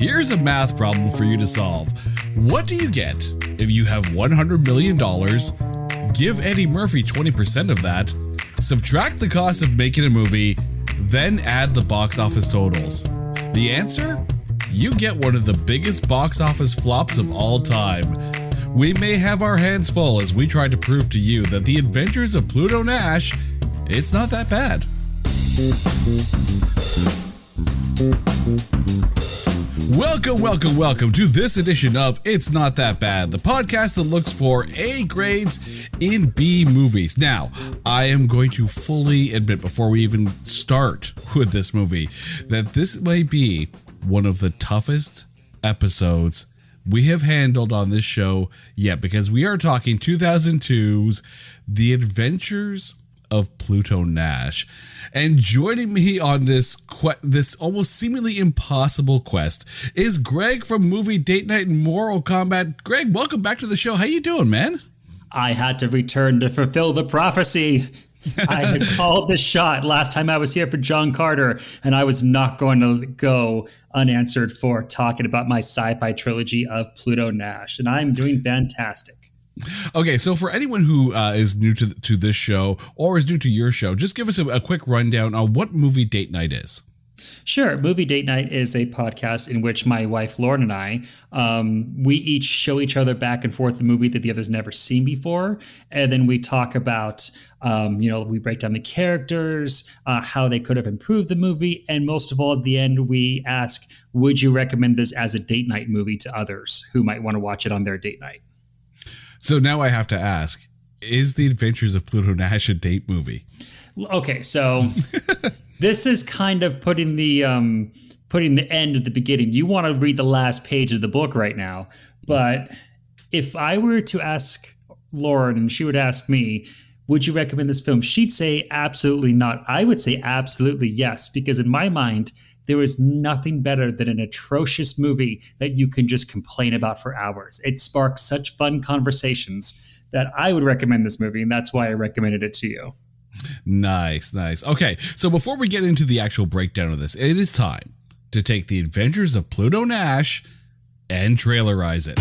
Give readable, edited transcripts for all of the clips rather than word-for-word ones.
Here's a math problem for you to solve. What do you get if you have $100 million, give Eddie Murphy 20% of that, subtract the cost of making a movie, then add the box office totals? The answer? You get one of the biggest box office flops of all time. We may have our hands full as we try to prove to you that The Adventures of Pluto Nash, it's not that bad. Welcome to this edition of It's Not That Bad, the podcast that looks for A grades in B movies. Now, I am going to fully admit before we even start with this movie that this may be one of the toughest episodes we have handled on this show yet, because we are talking 2002's The Adventures of Pluto Nash. And joining me on this almost seemingly impossible quest is Greg from Movie Date Night and Mortal Kombat. Greg, welcome back to the show. How you doing, man? I had to return to fulfill the prophecy. I had called the shot last time I was here for John Carter, and I was not going to go unanswered for talking about my sci-fi trilogy of Pluto Nash, and I'm doing fantastic. Okay, so for anyone who is new to this show or is new to your show, just give us a quick rundown on what Movie Date Night is. Sure. Movie Date Night is a podcast in which my wife, Lauren, and I, we each show each other back and forth the movie that the other's never seen before. And then we talk about, we break down the characters, how they could have improved the movie. And most of all, at the end, we ask, would you recommend this as a date night movie to others who might want to watch it on their date night? So now I have to ask, is The Adventures of Pluto Nash a date movie? Okay, so this is kind of putting the end at the beginning. You want to read the last page of the book right now, but if I were to ask Lauren and she would ask me, would you recommend this film? She'd say absolutely not. I would say absolutely yes, because in my mind, there is nothing better than an atrocious movie that you can just complain about for hours. It sparks such fun conversations that I would recommend this movie, and that's why I recommended it to you. Nice. Okay, so before we get into the actual breakdown of this, it is time to take The Adventures of Pluto Nash and trailerize it.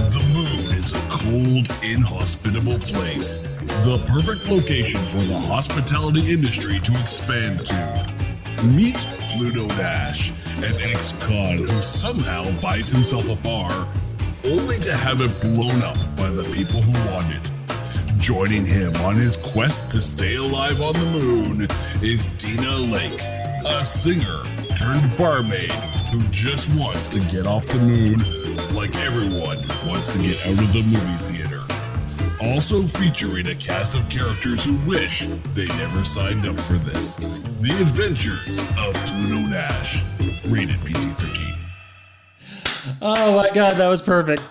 The moon is a cold, inhospitable place. The perfect location for the hospitality industry to expand to. Meet Pluto Nash, an ex-con who somehow buys himself a bar, only to have it blown up by the people who want it. Joining him on his quest to stay alive on the moon is Dina Lake, a singer turned barmaid who just wants to get off the moon like everyone wants to get out of the movie theater. Also featuring a cast of characters who wish they never signed up for this. The Adventures of Pluto Nash, rated PG-13. Oh my God, that was perfect.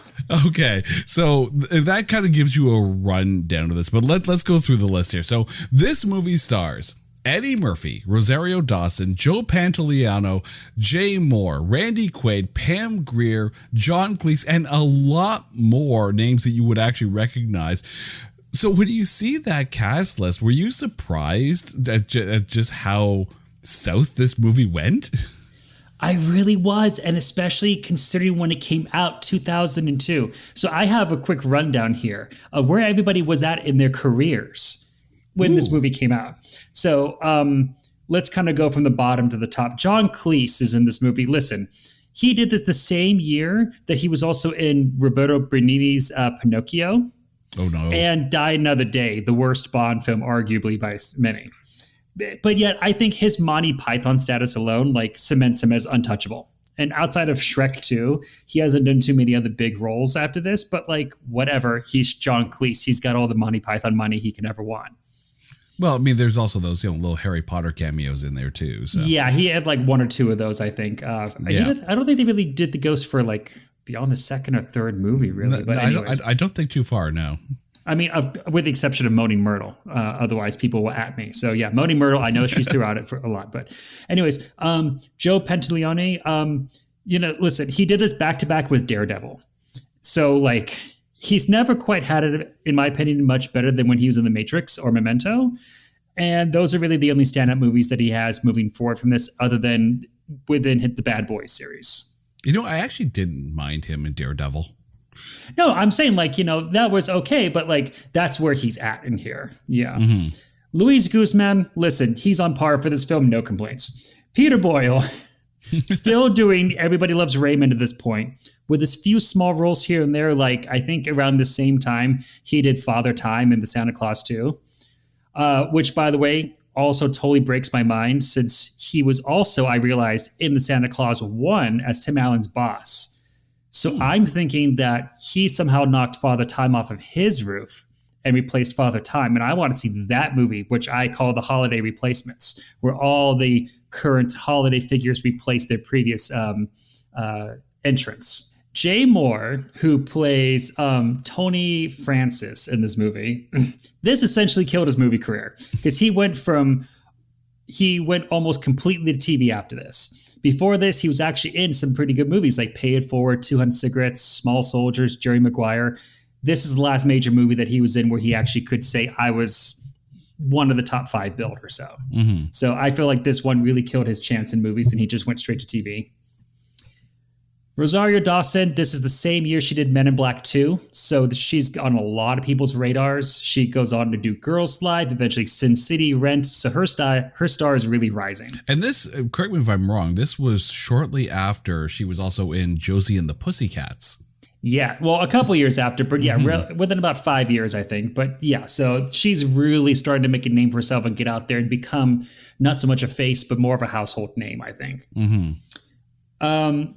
Okay, so that kind of gives you a rundown of this, but let's go through the list here. So this movie stars Eddie Murphy, Rosario Dawson, Joe Pantoliano, Jay Moore, Randy Quaid, Pam Grier, John Cleese, and a lot more names that you would actually recognize. So when you see that cast list, were you surprised at just how south this movie went? I really was, and especially considering when it came out, 2002. So I have a quick rundown here of where everybody was at in their careers when this movie came out. So let's kind of go from the bottom to the top. John Cleese is in this movie. Listen, he did this the same year that he was also in Roberto Benigni's Pinocchio. Oh, no. And Die Another Day, the worst Bond film, arguably by many. But yet, I think his Monty Python status alone cements him as untouchable. And outside of Shrek 2, he hasn't done too many other big roles after this. But whatever, he's John Cleese. He's got all the Monty Python money he can ever want. Well, I mean, there's also those little Harry Potter cameos in there too. So yeah, he had one or two of those, I think. I don't think they really did the ghost for beyond the second or third movie, really. But anyways, I don't think too far. No. I mean, with the exception of Moaning Myrtle. Otherwise, people will at me. So yeah, Moaning Myrtle, I know she's throughout it for a lot. But anyways, Joe Pantoliano, listen, he did this back-to-back with Daredevil. So he's never quite had it, in my opinion, much better than when he was in The Matrix or Memento. And those are really the only stand-up movies that he has moving forward from this, other than within the Bad Boys series. I actually didn't mind him in Daredevil. No, I'm saying that was okay, but that's where he's at in here. Yeah. Mm-hmm. Luis Guzman, listen, he's on par for this film. No complaints. Peter Boyle, still doing Everybody Loves Raymond at this point, with his few small roles here and there. I think around the same time he did Father Time in the Santa Claus 2, which, by the way, also totally breaks my mind, since he was also, I realized, in the Santa Claus 1 as Tim Allen's boss. So I'm thinking that he somehow knocked Father Time off of his roof and replaced Father Time. And I want to see that movie, which I call the Holiday Replacements, where all the current holiday figures replace their previous entrants. Jay Moore, who plays Tony Francis in this movie, this essentially killed his movie career, because he went almost completely to TV after this. Before this, he was actually in some pretty good movies like Pay It Forward, 200 Cigarettes, Small Soldiers, Jerry Maguire. This is the last major movie that he was in where he actually could say, I was one of the top 5 billed or so. Mm-hmm. So I feel like this one really killed his chance in movies, and he just went straight to TV. Rosario Dawson, this is the same year she did Men in Black 2, so she's on a lot of people's radars. She goes on to do Girls Live, eventually Sin City, Rent, so her star is really rising. And this, correct me if I'm wrong, this was shortly after she was also in Josie and the Pussycats. Yeah, well, a couple years after, but yeah, within about 5 years, I think. But yeah, so she's really starting to make a name for herself and get out there and become not so much a face, but more of a household name, I think. Mm-hmm.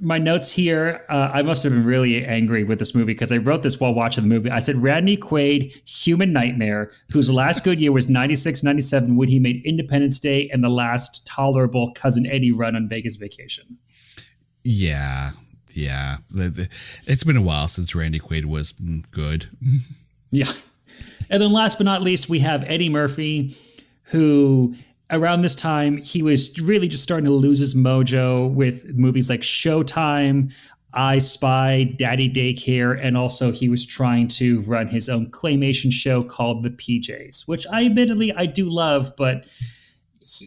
My notes here, I must have been really angry with this movie because I wrote this while watching the movie. I said, Randy Quaid, human nightmare, whose last good year was 96, 97, when he made Independence Day and the last tolerable Cousin Eddie run on Vegas Vacation. Yeah. It's been a while since Randy Quaid was good. Yeah. And then last but not least, we have Eddie Murphy, who around this time, he was really just starting to lose his mojo with movies like Showtime, I Spy, Daddy Daycare, and also he was trying to run his own claymation show called The PJs, which I do love, but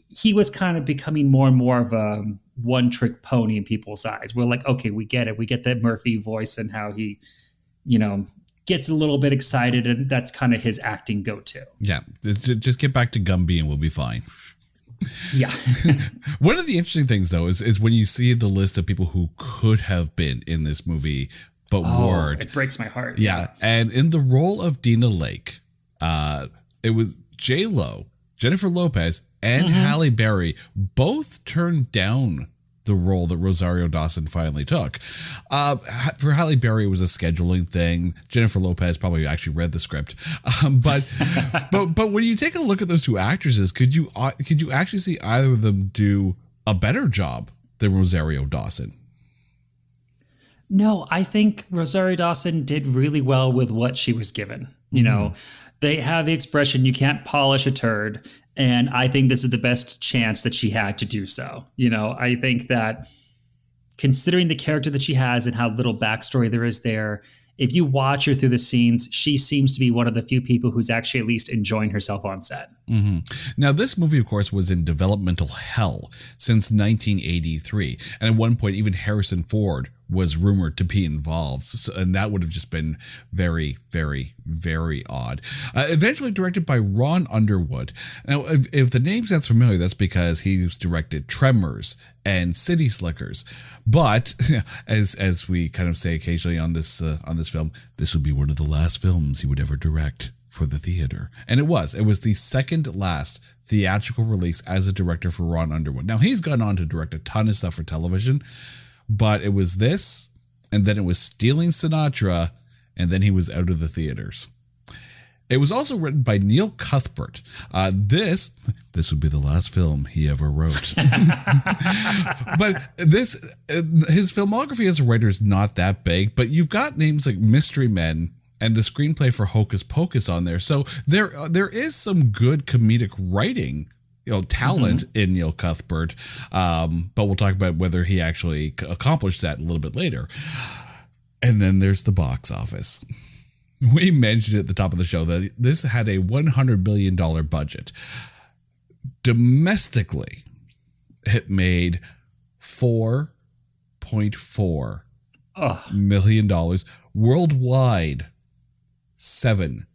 he was kind of becoming more and more of a one-trick pony in people's eyes. We're like, okay, we get it. We get that Murphy voice and how he, gets a little bit excited, and that's kind of his acting go-to. Yeah, just get back to Gumby and we'll be fine. Yeah. One of the interesting things, though, is when you see the list of people who could have been in this movie but weren't. It breaks my heart. Yeah, and in the role of Dina Lake, it was J-Lo, Jennifer Lopez, and Halle Berry both turned down the role that Rosario Dawson finally took. For Halle Berry, it was a scheduling thing. Jennifer Lopez probably actually read the script. But when you take a look at those two actresses, could you actually see either of them do a better job than Rosario Dawson? No, I think Rosario Dawson did really well with what she was given. You know, they have the expression, you can't polish a turd. And I think this is the best chance that she had to do so. I think that considering the character that she has and how little backstory there is there, if you watch her through the scenes, she seems to be one of the few people who's actually at least enjoying herself on set. Mm-hmm. Now, this movie, of course, was in developmental hell since 1983. And at one point, even Harrison Ford was rumored to be involved. And that would have just been very, very, very odd. Eventually directed by Ron Underwood. Now, if the name sounds familiar, that's because he's directed Tremors and City Slickers. But as we kind of say occasionally on this film, this would be one of the last films he would ever direct for the theater. And it was the second last theatrical release as a director for Ron Underwood. Now, he's gone on to direct a ton of stuff for television, but it was this, and then it was Stealing Sinatra, and then he was out of the theaters. It was also written by Neil Cuthbert. This would be the last film he ever wrote. But his filmography as a writer is not that big, but you've got names like Mystery Men and the screenplay for Hocus Pocus on there. So there is some good comedic writing, talent in Neil Cuthbert. But we'll talk about whether he actually accomplished that a little bit later. And then there's the box office. We mentioned at the top of the show that this had a $100 million budget. Domestically, it made $4.4 million. Worldwide, seven.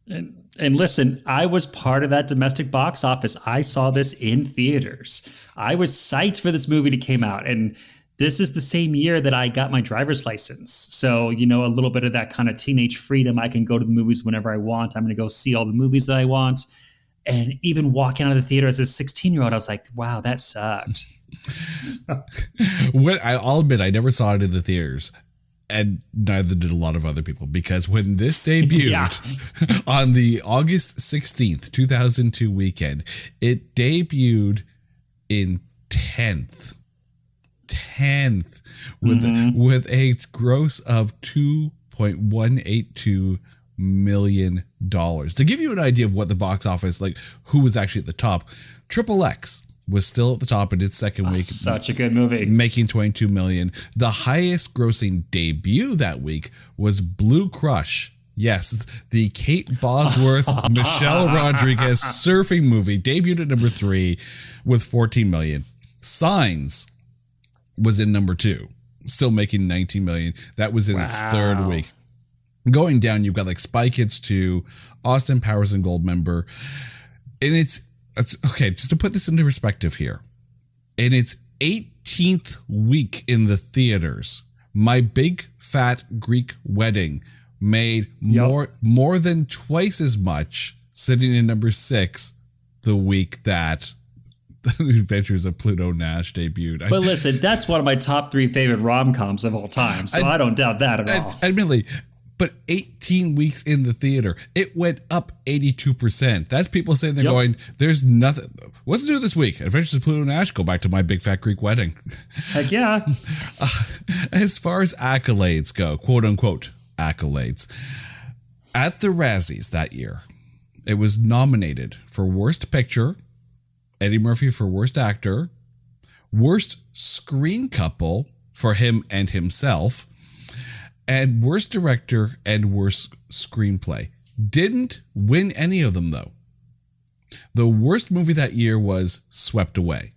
And listen, I was part of that domestic box office. I saw this in theaters. I was psyched for this movie to come out. And this is the same year that I got my driver's license. So, a little bit of that kind of teenage freedom. I can go to the movies whenever I want. I'm going to go see all the movies that I want. And even walking out of the theater as a 16-year-old, I was like, wow, that sucked. I'll admit, I never saw it in the theaters. And neither did a lot of other people, because when this debuted on the August 16th, 2002 weekend, it debuted in 10th with a gross of $2.182 million. To give you an idea of what the box office, like who was actually at the top, Triple X was still at the top in its second week. Such a good movie. Making $22 million. The highest grossing debut that week was Blue Crush. Yes, the Kate Bosworth, Michelle Rodriguez surfing movie debuted at number 3 with $14 million. Signs was in number 2, still making $19 million. That was in its third week. Going down, you've got like Spy Kids 2, Austin Powers and Goldmember. And it's okay, just to put this into perspective here. In its 18th week in the theaters, My Big Fat Greek Wedding made more than twice as much, sitting in number 6 the week that The Adventures of Pluto Nash debuted. But listen, that's one of my top 3 favorite rom-coms of all time, so I don't doubt that at all. Admittedly, but 18 weeks in the theater, it went up 82%. That's people saying they're going, there's nothing. What's new this week? Adventures of Pluto Nash, go back to My Big Fat Greek Wedding. Heck yeah. As far as accolades go, quote unquote accolades, at the Razzies that year, it was nominated for Worst Picture, Eddie Murphy for Worst Actor, Worst Screen Couple for him and himself, and Worst Director and Worst Screenplay. Didn't win any of them, though. The worst movie that year was Swept Away.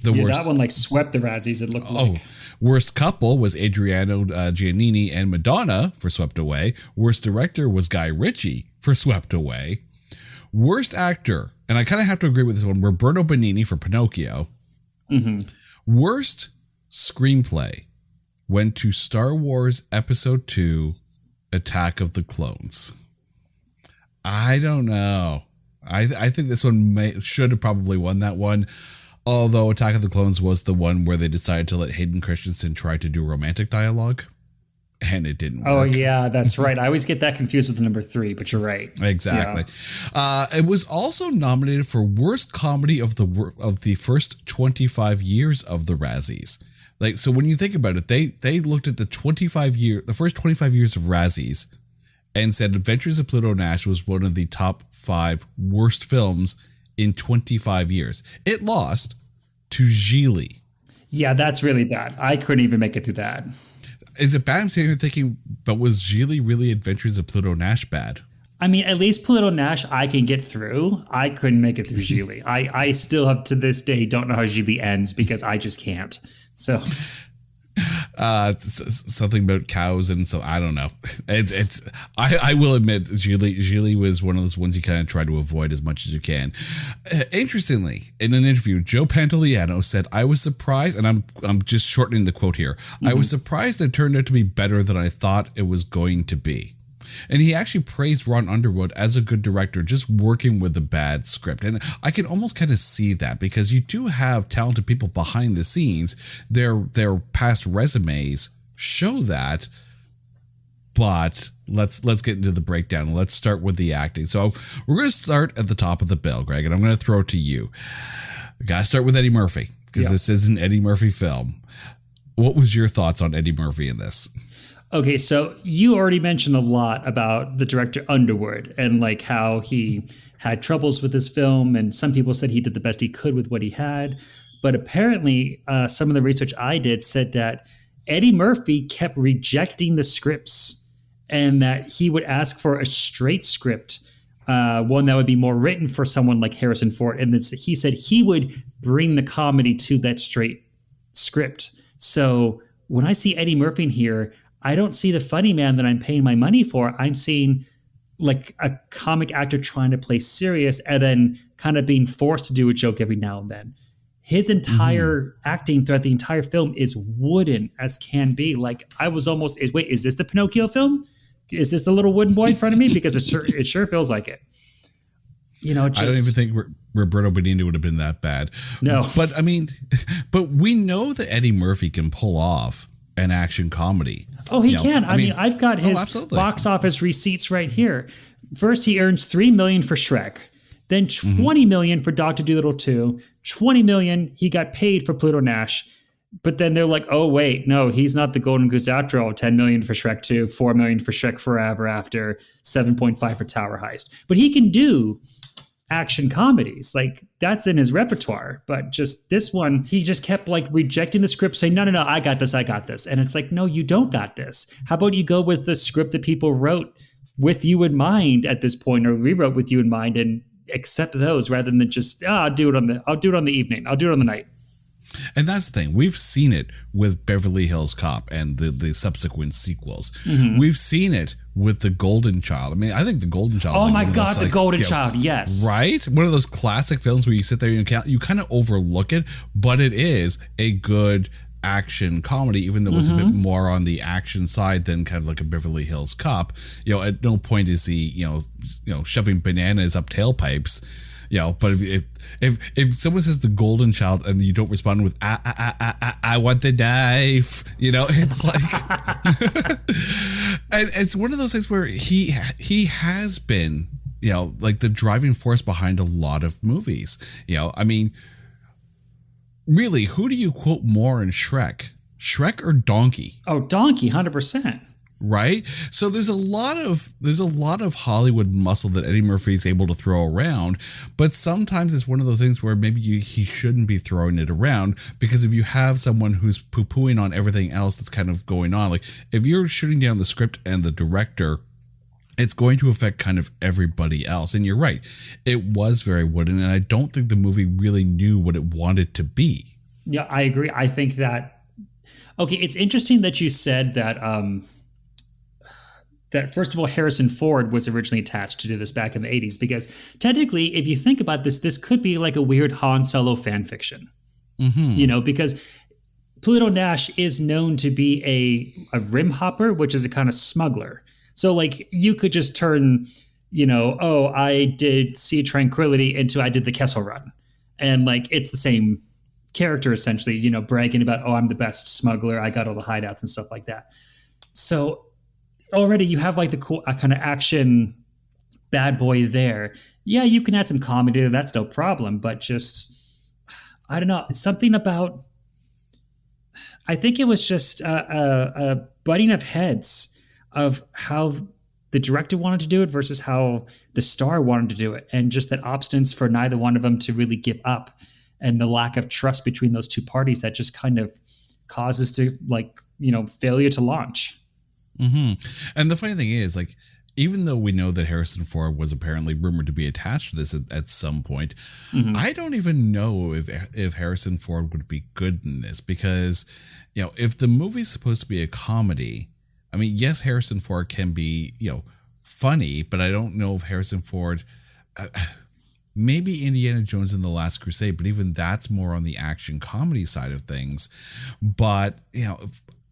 That one swept the Razzies, it looked like. Worst Couple was Adriano Giannini and Madonna for Swept Away. Worst Director was Guy Ritchie for Swept Away. Worst Actor, and I kind of have to agree with this one, Roberto Benigni for Pinocchio. Mm-hmm. Worst Screenplay went to Star Wars Episode 2, Attack of the Clones. I don't know. I think this one should have probably won that one. Although Attack of the Clones was the one where they decided to let Hayden Christensen try to do romantic dialogue. And it didn't work. Oh, yeah, that's right. I always get that confused with number 3, but you're right. Exactly. Yeah. It was also nominated for Worst Comedy of the first 25 years of the Razzies. So when you think about it, they looked at the first 25 years of Razzies and said Adventures of Pluto Nash was one of the top 5 worst films in 25 years. It lost to Gigli. Yeah, that's really bad. I couldn't even make it through that. Is it bad? I'm sitting here thinking, but was Gigli really Adventures of Pluto Nash bad? I mean, at least Pluto Nash I can get through. I couldn't make it through Gigli. I still have to this day don't know how Gigli ends because I just can't. So something about cows, and so I don't know. I will admit Gigli was one of those ones you kind of try to avoid as much as you can. Interestingly, in an interview, Joe Pantoliano said, "I was surprised," and I'm just shortening the quote here. Mm-hmm. "I was surprised it turned out to be better than I thought it was going to be." And he actually praised Ron Underwood as a good director, just working with a bad script. And I can almost kind of see that because you do have talented people behind the scenes. Their past resumes show that. But let's get into the breakdown. Let's start with the acting. So we're going to start at the top of the bill, Greg, and I'm going to throw it to you. We got to start with Eddie Murphy because this is an Eddie Murphy film. What was your thoughts on Eddie Murphy in this? Okay, so you already mentioned a lot about the director Underwood and how he had troubles with this film, and some people said he did the best he could with what he had. But apparently, some of the research I did said that Eddie Murphy kept rejecting the scripts and that he would ask for a straight script one that would be more written for someone like Harrison Ford. And he said he would bring the comedy to that straight script. So when I see Eddie Murphy in here, I don't see the funny man that I'm paying my money for. I'm seeing like a comic actor trying to play serious and then kind of being forced to do a joke every now and then. His entire acting throughout the entire film is wooden as can be. Like I was almost, wait, is this the Pinocchio film? Is this the little wooden boy in front of me? Because it sure feels like it. You know, just, I don't even think Roberto Benigni would have been that bad. No. But I mean, but we know that Eddie Murphy can pull off an action comedy. Oh, he can. I mean, I've got his box office receipts right here. First, he earns $3 million for Shrek, then $20 million for Dr. Dolittle 2, $20 million he got paid for Pluto Nash. But then they're like, oh, wait, no, he's not the Golden Goose after all. $10 million for Shrek 2, $4 million for Shrek Forever After, 7.5 for Tower Heist. But he can do action comedies. Like that's in his repertoire. But just this one, he just kept like rejecting the script, saying, no, I got this. And it's like, no, you don't got this. How about you go with the script that people wrote with you in mind at this point, or rewrote with you in mind, and accept those rather than just, I'll do it on the evening. I'll do it on the night. And that's the thing. We've seen it with Beverly Hills Cop and the subsequent sequels. We've seen it with The Golden Child. I mean, I think The Golden Child. Oh my God, The Golden Child. Yes. Right? One of those classic films where you sit there and you kind of overlook it, but it is a good action comedy, even though it's a bit more on the action side than kind of like a Beverly Hills Cop. You know, at no point is he, you know, shoving bananas up tailpipes. You know, but if someone says The Golden Child and you don't respond with I want the knife, you know, it's like, and it's one of those things where he has been, you know, like the driving force behind a lot of movies. You know, I mean, really, who do you quote more in Shrek or Donkey? Oh, Donkey, 100%. Right? So there's a lot of Hollywood muscle that Eddie Murphy is able to throw around, but sometimes it's one of those things where maybe he shouldn't be throwing it around, because if you have someone who's poo-pooing on everything else that's kind of going on, like if you're shooting down the script and the director, it's going to affect kind of everybody else. And you're right, it was very wooden, and I don't think the movie really knew what it wanted to be. Yeah, I agree. I think that, okay, it's interesting that you said that, that first of all, Harrison Ford was originally attached to do this back in the 80s, because technically, if you think about this, this could be like a weird Han Solo fan fiction, you know, because Pluto Nash is known to be a rim hopper, which is a kind of smuggler. So like you could just turn, you know, oh, I did Sea Tranquility into I did the Kessel Run. And like, it's the same character essentially, you know, bragging about, oh, I'm the best smuggler. I got all the hideouts and stuff like that. So already you have like the cool kind of action bad boy there. Yeah, you can add some comedy there. That's no problem. But just, I don't know, something about, I think it was just a butting of heads of how the director wanted to do it versus how the star wanted to do it. And just that obstinance for neither one of them to really give up, and the lack of trust between those two parties that just kind of causes to, like, you know, failure to launch. And the funny thing is, like, even though we know that Harrison Ford was apparently rumored to be attached to this at some point, I don't even know if Harrison Ford would be good in this, because, you know, if the movie's supposed to be a comedy, I mean, yes, Harrison Ford can be, you know, funny, but I don't know if Harrison Ford, maybe Indiana Jones and the Last Crusade, but even that's more on the action comedy side of things. But, you know,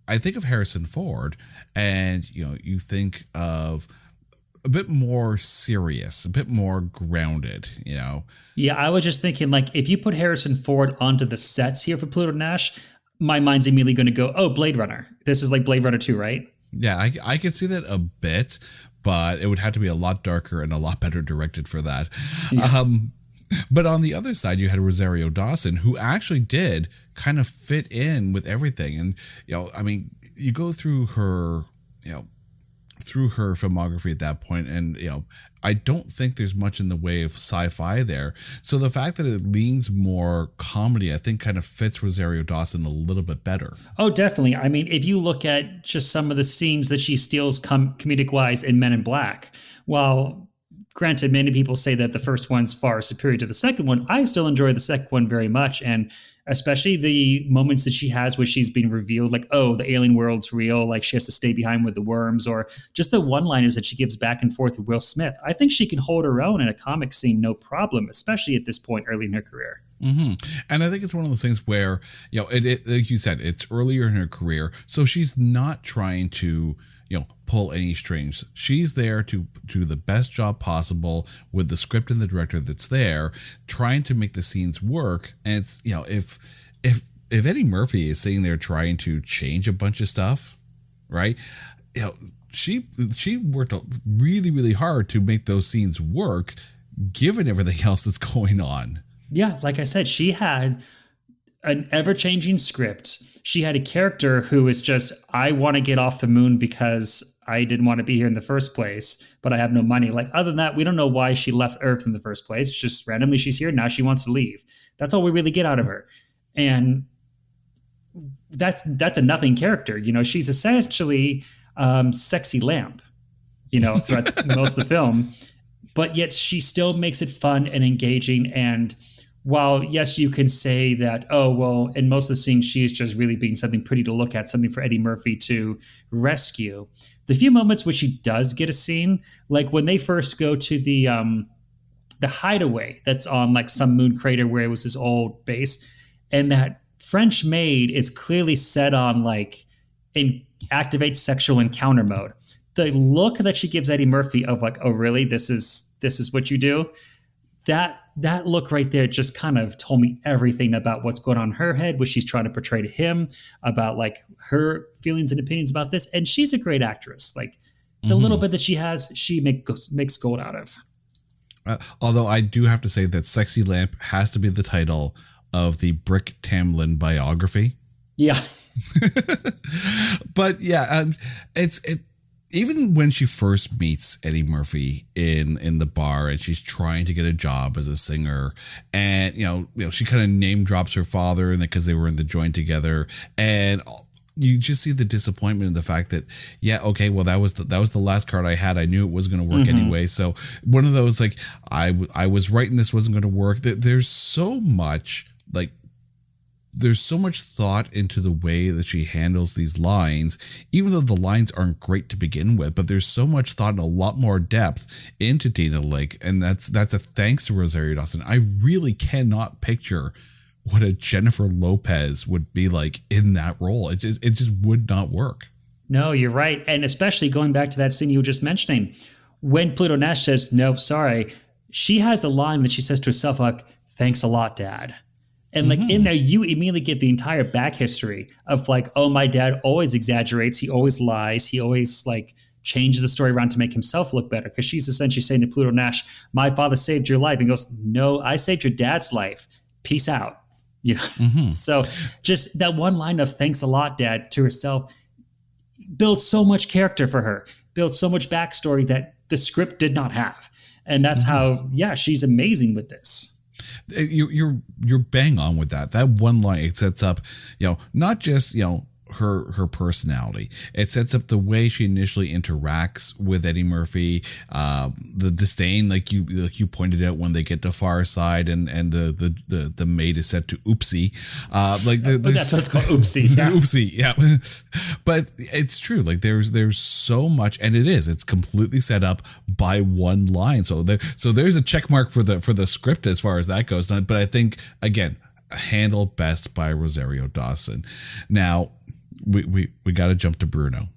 I think of Harrison Ford and, you know, you think of a bit more serious, a bit more grounded, you know? Yeah, I was just thinking, like, if you put Harrison Ford onto the sets here for Pluto Nash, my mind's immediately going to go, oh, Blade Runner. This is like Blade Runner 2, right? Yeah, I could see that a bit, but it would have to be a lot darker and a lot better directed for that. Yeah. But on the other side, you had Rosario Dawson, who actually did kind of fit in with everything. And, you know, I mean, you go through her, you know, through her filmography at that point, and, you know, I don't think there's much in the way of sci-fi there. So the fact that it leans more comedy, I think, kind of fits Rosario Dawson a little bit better. Oh, definitely. I mean, if you look at just some of the scenes that she steals comedic-wise in Men in Black, while granted, many people say that the first one's far superior to the second one. I still enjoy the second one very much. And especially the moments that she has where she's being revealed, like, oh, the alien world's real, like she has to stay behind with the worms, or just the one-liners that she gives back and forth with Will Smith. I think she can hold her own in a comic scene, no problem, especially at this point early in her career. Mm-hmm. And I think it's one of those things where, it like you said, it's earlier in her career. So she's not trying to, pull any strings. She's there to do the best job possible with the script and the director that's there, trying to make the scenes work. And it's, if Eddie Murphy is sitting there trying to change a bunch of stuff, right? She worked really, really hard to make those scenes work, given everything else that's going on. Yeah, like I said, she had an ever-changing script. She had a character who is just, I want to get off the moon because I didn't want to be here in the first place, but I have no money. Like, other than that, we don't know why she left Earth in the first place. Just randomly she's here. Now she wants to leave. That's all we really get out of her. And that's a nothing character. She's essentially sexy lamp, throughout most of the film. But yet she still makes it fun and engaging. And while, yes, you can say that, oh, well, in most of the scenes, she is just really being something pretty to look at, something for Eddie Murphy to rescue. The few moments where she does get a scene, like when they first go to the hideaway that's on like some moon crater where it was his old base, and that French maid is clearly set on like activate sexual encounter mode. The look that she gives Eddie Murphy of like, oh, really? This is what you do? That look right there just kind of told me everything about what's going on in her head, what she's trying to portray to him, about like her feelings and opinions about this. And she's a great actress. Like the little bit that she has, she makes gold out of. Although I do have to say that Sexy Lamp has to be the title of the Brick Tamlin biography. Yeah. But yeah, even when she first meets Eddie Murphy in the bar and she's trying to get a job as a singer, and she kind of name drops her father, and because they were in the joint together, and you just see the disappointment in the fact that, yeah, okay, well that was the last card I had. I knew it was going to work anyway. So one of those, like, I was right and this wasn't going to work. There's so much thought into the way that she handles these lines, even though the lines aren't great to begin with, but there's so much thought and a lot more depth into Dana Lake. And that's a thanks to Rosario Dawson. I really cannot picture what a Jennifer Lopez would be like in that role. It just would not work. No, you're right. And especially going back to that scene you were just mentioning, when Pluto Nash says, nope, sorry, she has a line that she says to herself, like, thanks a lot, Dad. And like in there, you immediately get the entire back history of like, oh, my dad always exaggerates. He always lies. He always like changes the story around to make himself look better. Because she's essentially saying to Pluto Nash, my father saved your life. And he goes, no, I saved your dad's life. Peace out. So just that one line of thanks a lot, Dad, to herself builds so much character for her, builds so much backstory that the script did not have. And that's how, she's amazing with this. You're bang on with that. That one line, it sets up, not just, her personality. It sets up the way she initially interacts with Eddie Murphy, the disdain, like you pointed out, when they get to Far Side and the maid is set to Oopsie. That's what it's called, Oopsie. Yeah. Oopsie, yeah. But it's true. Like there's so much, and it's completely set up by one line. So there's a check mark for the script as far as that goes. But I think, again, handled best by Rosario Dawson. Now, we got to jump to Bruno.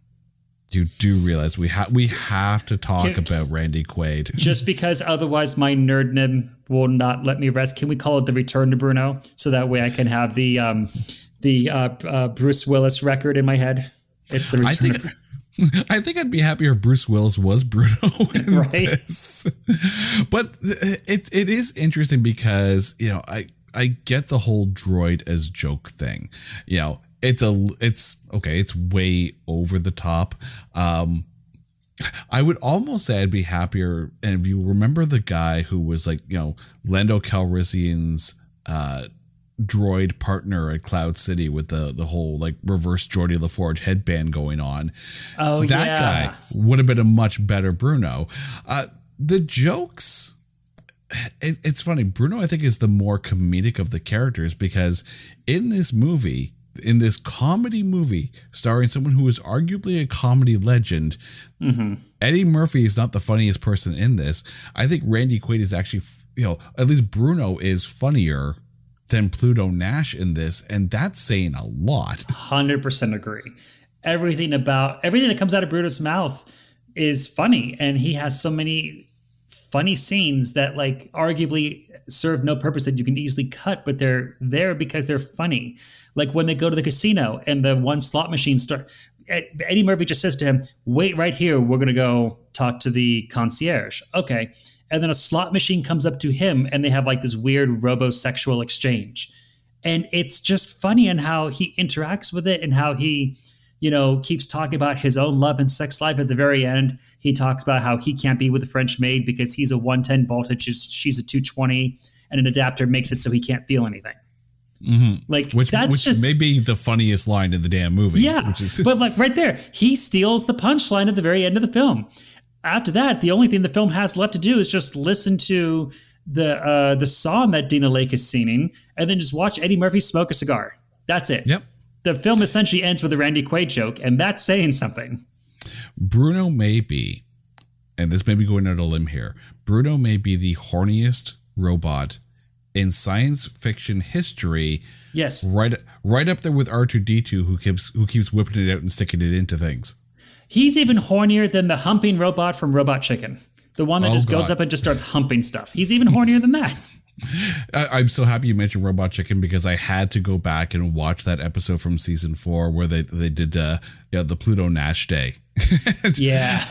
You do realize we have to talk about Randy Quaid. Just because otherwise my nerdness will not let me rest. Can we call it the Return to Bruno? So that way I can have the Bruce Willis record in my head. It's the Return to Bruno. I think I'd be happier if Bruce Willis was Bruno in right? this. But it is interesting because, I get the whole droid as joke thing. It's way over the top. I would almost say I'd be happier. And if you remember the guy who was like, Lando Calrissian's droid partner at Cloud City with the whole like reverse Geordie LaForge headband going on. Oh, that guy would have been a much better Bruno. The jokes, it's funny. Bruno, I think, is the more comedic of the characters because in this movie, in this comedy movie starring someone who is arguably a comedy legend, Eddie Murphy is not the funniest person in this. I think Randy Quaid is actually, at least Bruno is funnier than Pluto Nash in this, and that's saying a lot. 100% agree. Everything that comes out of Bruno's mouth is funny, and he has so many funny scenes that like arguably serve no purpose that you can easily cut, but they're there because they're funny. Like when they go to the casino and the one slot machine Eddie Murphy just says to him, "Wait right here. We're going to go talk to the concierge." Okay. And then a slot machine comes up to him and they have like this weird robosexual exchange. And it's just funny in how he interacts with it and how he, keeps talking about his own love and sex life. At the very end, he talks about how he can't be with a French maid because he's a 110 voltage, she's a 220, and an adapter makes it so he can't feel anything. Like which just may be the funniest line in the damn movie. Yeah, but like right there, he steals the punchline at the very end of the film. After that, the only thing the film has left to do is just listen to the song that Dina Lake is singing, and then just watch Eddie Murphy smoke a cigar. That's it. Yep. The film essentially ends with a Randy Quaid joke, and that's saying something. Bruno may be, and this may be going out on a limb here, Bruno may be the horniest robot in science fiction history. Yes. Right up there with R2-D2, who keeps whipping it out and sticking it into things. He's even hornier than the humping robot from Robot Chicken. The one that goes up and just starts humping stuff. He's even hornier than that. I'm so happy you mentioned Robot Chicken because I had to go back and watch that episode from season 4 where they did the Pluto Nash Day. Yeah.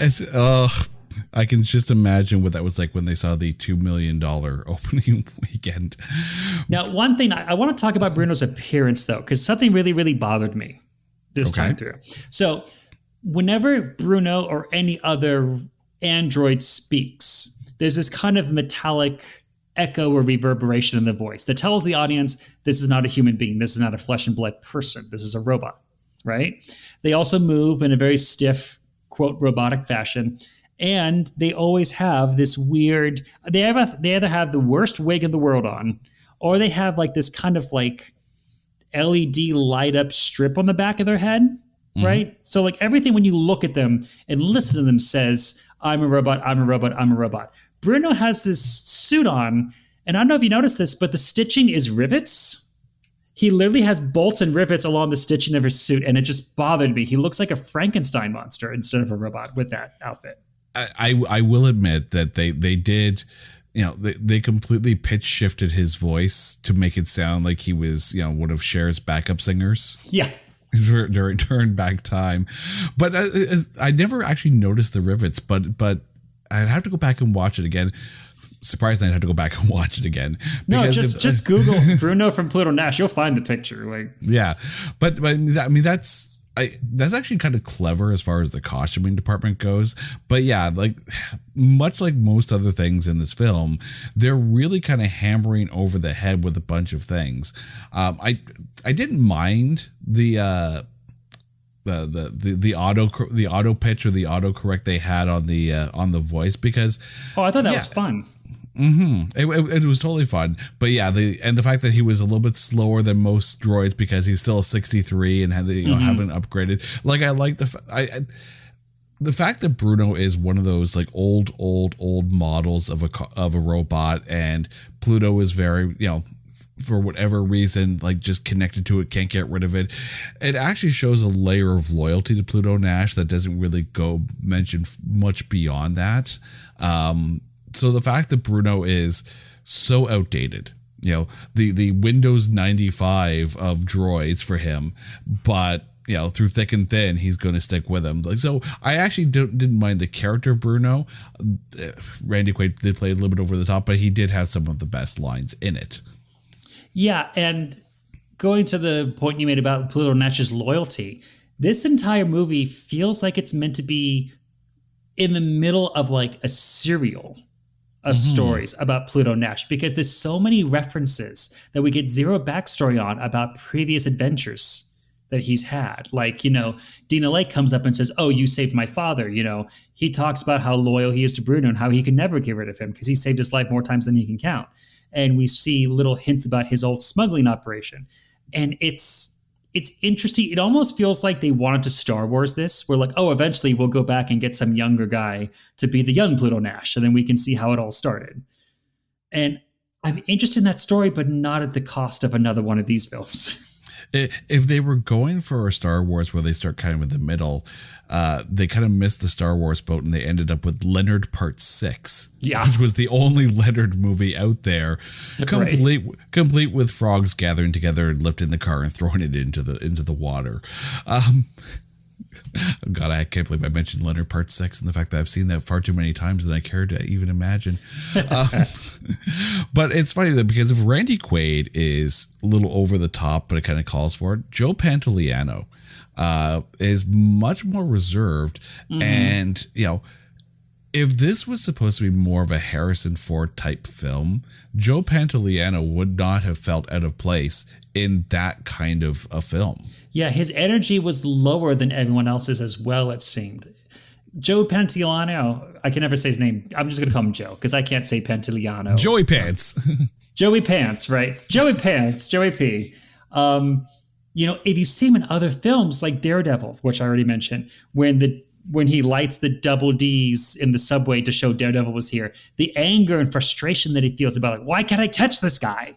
I can just imagine what that was like when they saw the $2 million opening weekend. Now, one thing I want to talk about Bruno's appearance though, because something really, really bothered me this time through. So whenever Bruno or any other android speaks, there's this kind of metallic echo or reverberation in the voice that tells the audience this is not a human being, this is not a flesh and blood person, this is a robot, right? They also move in a very stiff, quote, robotic fashion, and they always have this weird, they either have the worst wig in the world on, or they have like this kind of like LED light up strip on the back of their head, right? So like everything when you look at them and listen to them says, I'm a robot, I'm a robot, I'm a robot. Bruno has this suit on, and I don't know if you noticed this, but the stitching is rivets. He literally has bolts and rivets along the stitching of his suit, and it just bothered me. He looks like a Frankenstein monster instead of a robot with that outfit. I will admit that they did, they completely pitch shifted his voice to make it sound like he was, one of Cher's backup singers. Yeah. During Turn Back Time. But I never actually noticed the rivets, but I'd have to go back and watch it again. Surprisingly, I'd have to go back and watch it again. No, just Google Bruno from Pluto Nash. You'll find the picture. Like, yeah, but that's actually kind of clever as far as the costuming department goes. But yeah, like much like most other things in this film, they're really kind of hammering over the head with a bunch of things. I didn't mind the auto pitch or the auto correct they had on the voice because I thought that was fun. It was totally fun, but yeah, the fact that he was a little bit slower than most droids because he's still a 63 and haven't upgraded. Like I like the fact that Bruno is one of those like old models of a robot, and Pluto is very for whatever reason, like just connected to it, can't get rid of it. It actually shows a layer of loyalty to Pluto Nash that doesn't really go mention much beyond that. So the fact that Bruno is so outdated, the Windows 95 of droids for him, but through thick and thin, he's going to stick with him. Like, so I actually didn't mind the character of Bruno. Randy Quaid did play a little bit over the top, but he did have some of the best lines in it. Yeah, and going to the point you made about Pluto Nash's loyalty, this entire movie feels like it's meant to be in the middle of like a serial of stories about Pluto Nash, because there's so many references that we get zero backstory on about previous adventures that he's had. Like, Dina Lake comes up and says, "Oh, you saved my father." He talks about how loyal he is to Bruno and how he can never get rid of him because he saved his life more times than he can count. And we see little hints about his old smuggling operation. And it's interesting. It almost feels like they wanted to Star Wars this. We're like, oh, eventually we'll go back and get some younger guy to be the young Pluto Nash, and then we can see how it all started. And I'm interested in that story, but not at the cost of another one of these films. If they were going for a Star Wars where they start kind of in the middle, they kind of missed the Star Wars boat and they ended up with Leonard Part 6, which was the only Leonard movie out there, complete with frogs gathering together and lifting the car and throwing it into the water. God, I can't believe I mentioned Leonard Part 6 and the fact that I've seen that far too many times than I care to even imagine. But it's funny that because if Randy Quaid is a little over the top, but it kind of calls for it, Joe Pantoliano is much more reserved. Mm-hmm. And, if this was supposed to be more of a Harrison Ford type film, Joe Pantoliano would not have felt out of place in that kind of a film. Yeah, his energy was lower than everyone else's as well, it seemed. Joe Pantoliano, I can never say his name. I'm just going to call him Joe because I can't say Pantoliano. Joey Pants. Joey Pants, right? Joey Pants, Joey P. If you see him in other films like Daredevil, which I already mentioned, when he lights the double D's in the subway to show Daredevil was here, the anger and frustration that he feels about, like, why can't I catch this guy?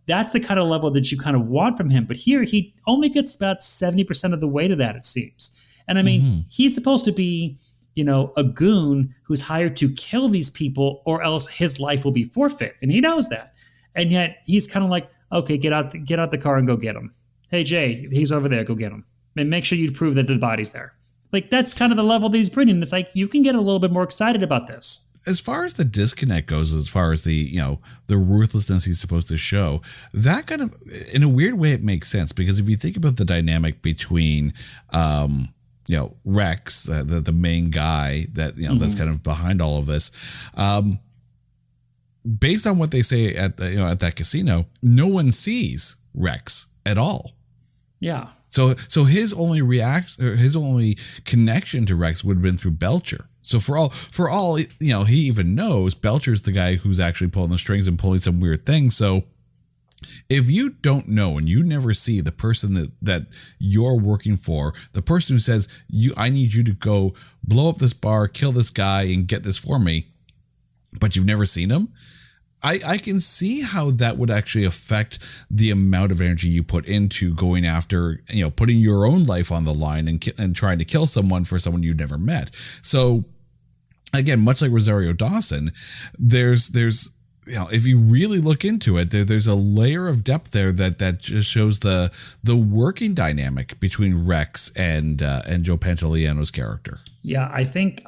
That's the kind of level that you kind of want from him. But here he only gets about 70% of the way to that, it seems. And I mean, he's supposed to be, a goon who's hired to kill these people or else his life will be forfeit. And he knows that. And yet he's kind of like, okay, get out the car and go get him. Hey, Jay, he's over there. Go get him. And make sure you prove that the body's there. Like, that's kind of the level that he's bringing. It's like, you can get a little bit more excited about this. As far as the disconnect goes, as far as the ruthlessness he's supposed to show, that kind of, in a weird way, it makes sense. Because if you think about the dynamic between, Rex, the main guy that, that's kind of behind all of this, based on what they say at that casino, no one sees Rex at all. Yeah. So his only his only connection to Rex would have been through Belcher. So for all he even knows, Belcher's the guy who's actually pulling the strings and pulling some weird things. So if you don't know and you never see the person that you're working for, the person who says, I need you to go blow up this bar, kill this guy, and get this for me, but you've never seen him, I can see how that would actually affect the amount of energy you put into going after, putting your own life on the line and trying to kill someone for someone you've never met. So again, much like Rosario Dawson, there's if you really look into it, there's a layer of depth there that just shows the working dynamic between Rex and Joe Pantoliano's character. Yeah, I think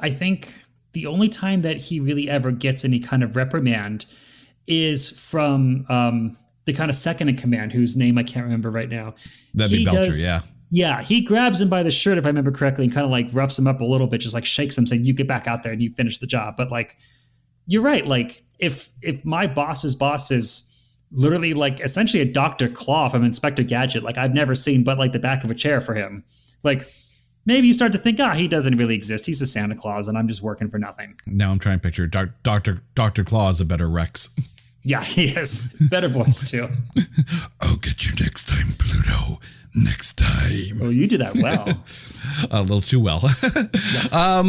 the only time that he really ever gets any kind of reprimand is from the kind of second in command, whose name I can't remember right now. That'd be Belcher, yeah. Yeah, he grabs him by the shirt, if I remember correctly, and kind of like roughs him up a little bit, just like shakes him, saying, you get back out there and you finish the job. But like, you're right. Like, if my boss's boss is literally like essentially a Dr. Claw from Inspector Gadget, like I've never seen but like the back of a chair for him, like maybe you start to think, he doesn't really exist. He's a Santa Claus and I'm just working for nothing. Now I'm trying to picture Dr. Claw is a better Rex. Yeah, he is. Better voice, too. I'll get you next time, Pluto. Next time. Oh, you do that well. A little too well. Yeah.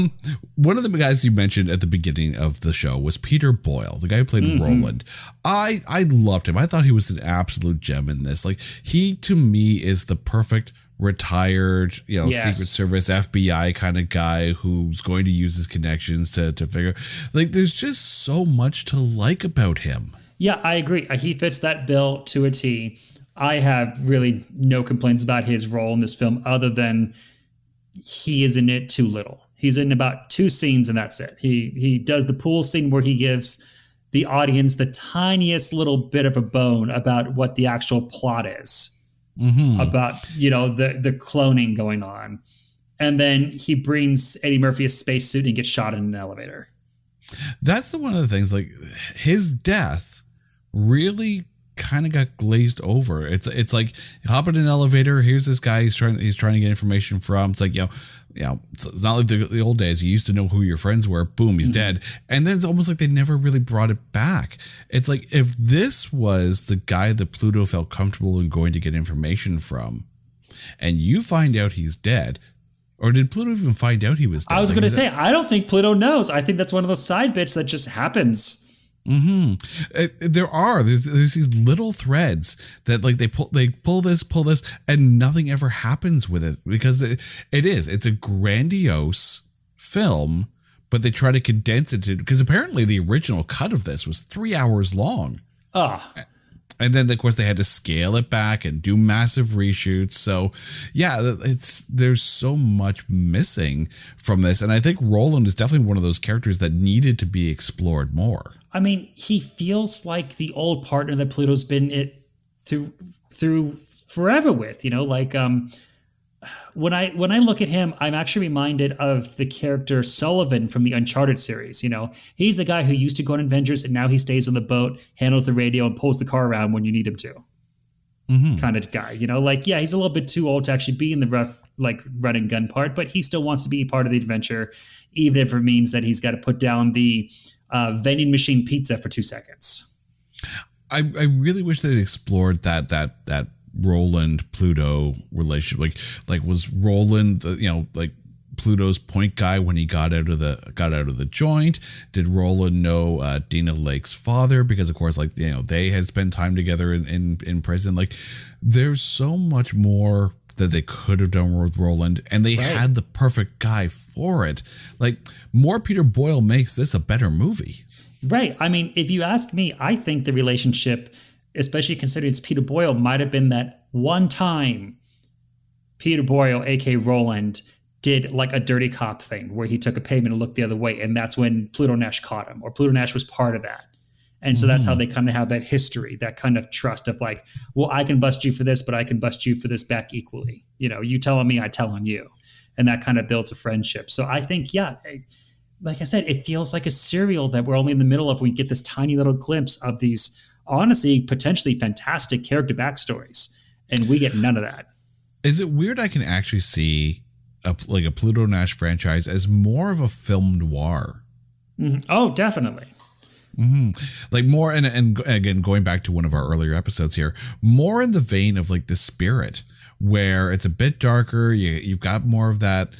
One of the guys you mentioned at the beginning of the show was Peter Boyle, the guy who played Roland. I loved him. I thought he was an absolute gem in this. Like, he, to me, is the perfect retired, Secret Service, FBI kind of guy who's going to use his connections to figure. Like, there's just so much to like about him. Yeah, I agree. He fits that bill to a T. I have really no complaints about his role in this film other than he is in it too little. He's in about 2 scenes and that's it. He does the pool scene where he gives the audience the tiniest little bit of a bone about what the actual plot is. About, the cloning going on. And then he brings Eddie Murphy a spacesuit and gets shot in an elevator. That's one of the things, like, his death really kind of got glazed over. It's like hop in an elevator. Here's this guy he's trying to get information from. It's like, it's not like the old days. You used to know who your friends were. Boom, he's dead. And then it's almost like they never really brought it back. It's like if this was the guy that Pluto felt comfortable in going to get information from, and you find out he's dead. Or did Pluto even find out he was dead? I was going to say, I don't think Pluto knows. I think that's one of those side bits that just happens. There's these little threads that like they pull this, and nothing ever happens with it because it's a grandiose film, but they try to condense it because apparently the original cut of this was 3 hours long. And then, of course, they had to scale it back and do massive reshoots. So, yeah, there's so much missing from this. And I think Roland is definitely one of those characters that needed to be explored more. I mean, he feels like the old partner that Pluto's been through forever with, when I look at him, I'm actually reminded of the character Sullivan from the Uncharted series. He's the guy who used to go on adventures and now he stays on the boat, handles the radio, and pulls the car around when you need him to. Kind of guy, he's a little bit too old to actually be in the rough, run and gun part, but he still wants to be part of the adventure, even if it means that he's got to put down the vending machine pizza for 2 seconds. I really wish they'd explored that Roland Pluto relationship. Like was Roland Pluto's point guy when he got out of the joint? Did Roland know Dina Lake's father? Because of course, they had spent time together in prison. There's so much more that they could have done with Roland, and they had the perfect guy for it. More Peter Boyle makes this a better movie. Right. I mean, if you ask me, I think the relationship, especially considering it's Peter Boyle, might have been that one time Peter Boyle, a.k.a. Roland, did a dirty cop thing where he took a payment and looked the other way. And that's when Pluto Nash caught him, or Pluto Nash was part of that. And so that's how they kind of have that history, that kind of trust of I can bust you for this, but I can bust you for this back equally. You tell on me, I tell on you. And that kind of builds a friendship. So I think, like I said, it feels like a serial that we're only in the middle of. We get this tiny little glimpse of these, honestly, potentially fantastic character backstories. And we get none of that. Is it weird I can actually see a Pluto Nash franchise as more of a film noir? Mm-hmm. Oh, definitely. More, and again, going back to one of our earlier episodes here, more in the vein of The Spirit, where it's a bit darker. You've got more of that,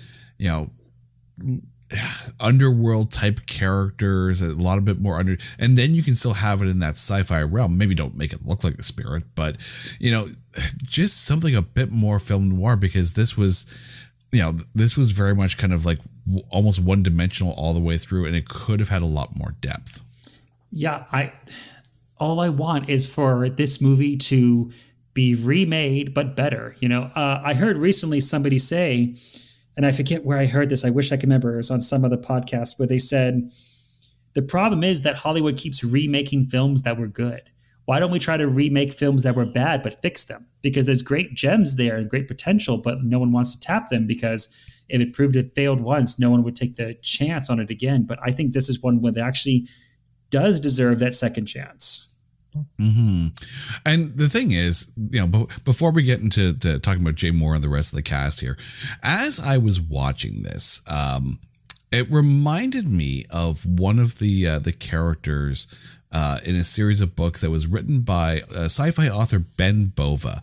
underworld type characters, a lot of bit more and then you can still have it in that sci-fi realm. Maybe don't make it look like The Spirit, but just something a bit more film noir, because this was very much kind of almost one dimensional all the way through, and it could have had a lot more depth. Yeah, all I want is for this movie to be remade, but better. I heard recently somebody say, and I forget where I heard this, I wish I could remember, it was on some other podcast, where they said, the problem is that Hollywood keeps remaking films that were good. Why don't we try to remake films that were bad, but fix them? Because there's great gems there and great potential, but no one wants to tap them, because if it proved it failed once, no one would take the chance on it again. But I think this is one where they actually does deserve that second chance. And the thing is, before we get into talking about Jay Moore and the rest of the cast here, as I was watching this, it reminded me of one of the characters in a series of books that was written by sci-fi author Ben Bova.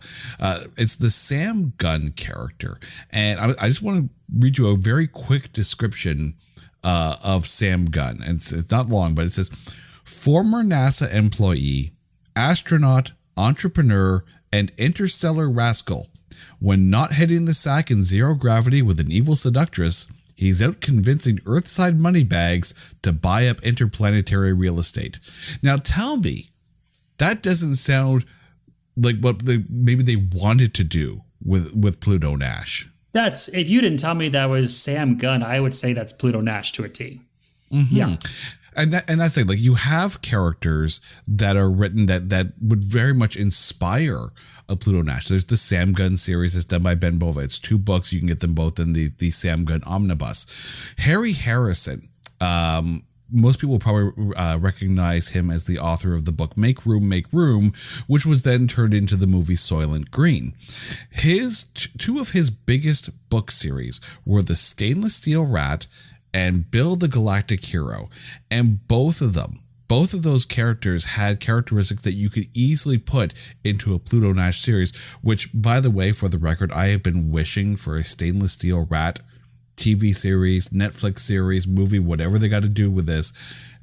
It's the Sam Gunn character, and I just want to read you a very quick description of Sam Gunn, and it's not long, but it says, former NASA employee, astronaut, entrepreneur, and interstellar rascal. When not hitting the sack in zero gravity with an evil seductress, he's out convincing Earthside moneybags to buy up interplanetary real estate. Now tell me, that doesn't sound like what maybe they wanted to do with Pluto Nash. That's, if you didn't tell me that was Sam Gunn, I would say that's Pluto Nash to a T. Yeah. And that's like you have characters that are written that would very much inspire a Pluto Nash. There's the Sam Gunn series that's done by Ben Bova. It's 2 books. You can get them both in the Sam Gunn omnibus. Harry Harrison most people probably recognize him as the author of the book Make Room, which was then turned into the movie Soylent Green. Two of his biggest book series were The Stainless Steel Rat and Bill the Galactic Hero. And both of those characters had characteristics that you could easily put into a Pluto Nash series, which, by the way, for the record, I have been wishing for a Stainless Steel Rat TV series, Netflix series, movie, whatever they got to do with this.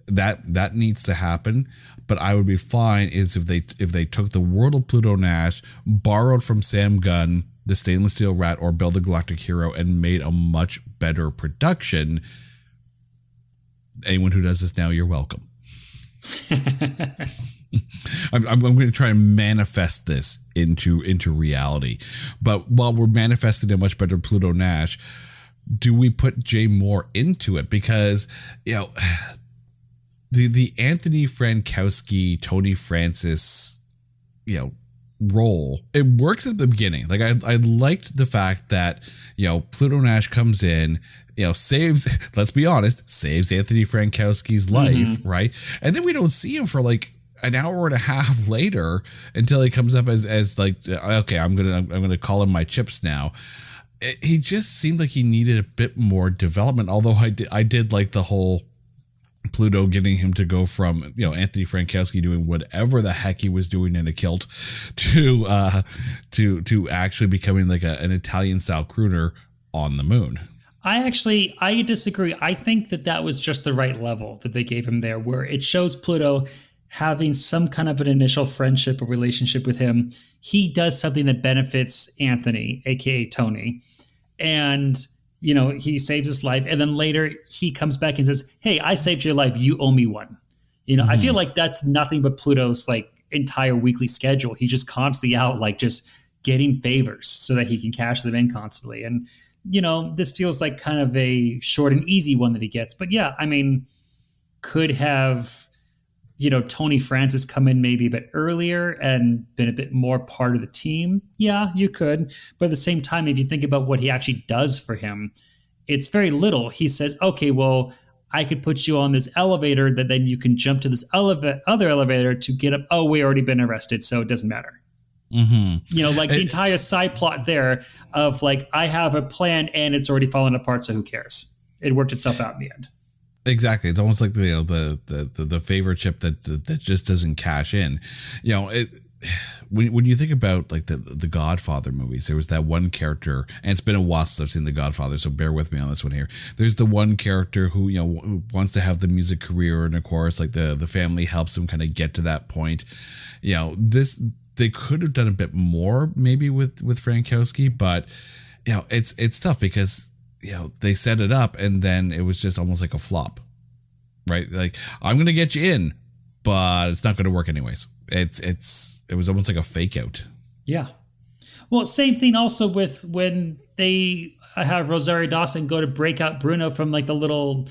That needs to happen. But I would be fine is if they took the world of Pluto Nash, borrowed from Sam Gunn, the Stainless Steel Rat, or Bill the Galactic Hero, and made a much better production. Anyone who does this now, you're welcome. I'm going to try and manifest this into reality. But while we're manifesting a much better Pluto Nash, do we put Jay Moore into it? Because, the Anthony Frankowski, Tony Francis, role, it works at the beginning. Like I liked the fact that, Pluto Nash comes in, saves, let's be honest, saves Anthony Frankowski's life, right? And then we don't see him for like an hour and a half later until he comes up as like, okay, I'm gonna call him my chips now. He just seemed like he needed a bit more development. Although I did like the whole Pluto getting him to go from Anthony Frankowski doing whatever the heck he was doing in a kilt to actually becoming like an Italian style crooner on the moon. I disagree. I think that was just the right level that they gave him there, where it shows Pluto having some kind of an initial friendship or relationship with him. He does something that benefits Anthony, aka Tony, and he saves his life. And then later he comes back and says, "Hey, I saved your life. You owe me one." I feel like that's nothing but Pluto's like entire weekly schedule. He's just constantly out, like just getting favors so that he can cash them in constantly. And this feels like kind of a short and easy one that he gets. But yeah, I mean, could have Tony Francis come in maybe a bit earlier and been a bit more part of the team? Yeah, you could. But at the same time, if you think about what he actually does for him, it's very little. He says, okay, well, I could put you on this elevator that then you can jump to this other elevator to get up. Oh, we already been arrested, so it doesn't matter. The entire side plot there of like, I have a plan and it's already fallen apart, so who cares? It worked itself out in the end. Exactly. It's almost like the favorite chip that just doesn't cash in. When you think about like the Godfather movies, there was that one character, and it's been a while since I've seen the Godfather, so bear with me on this one here. There's the one character who who wants to have the music career, and of course, like the family helps him kind of get to that point. They could have done a bit more maybe with Frankowski, but it's tough because they set it up and then it was just almost like a flop, right? Like, I'm going to get you in, but it's not going to work anyways. It was almost like a fake out. Yeah. Well, same thing also with when they have Rosario Dawson go to break out Bruno from like the little,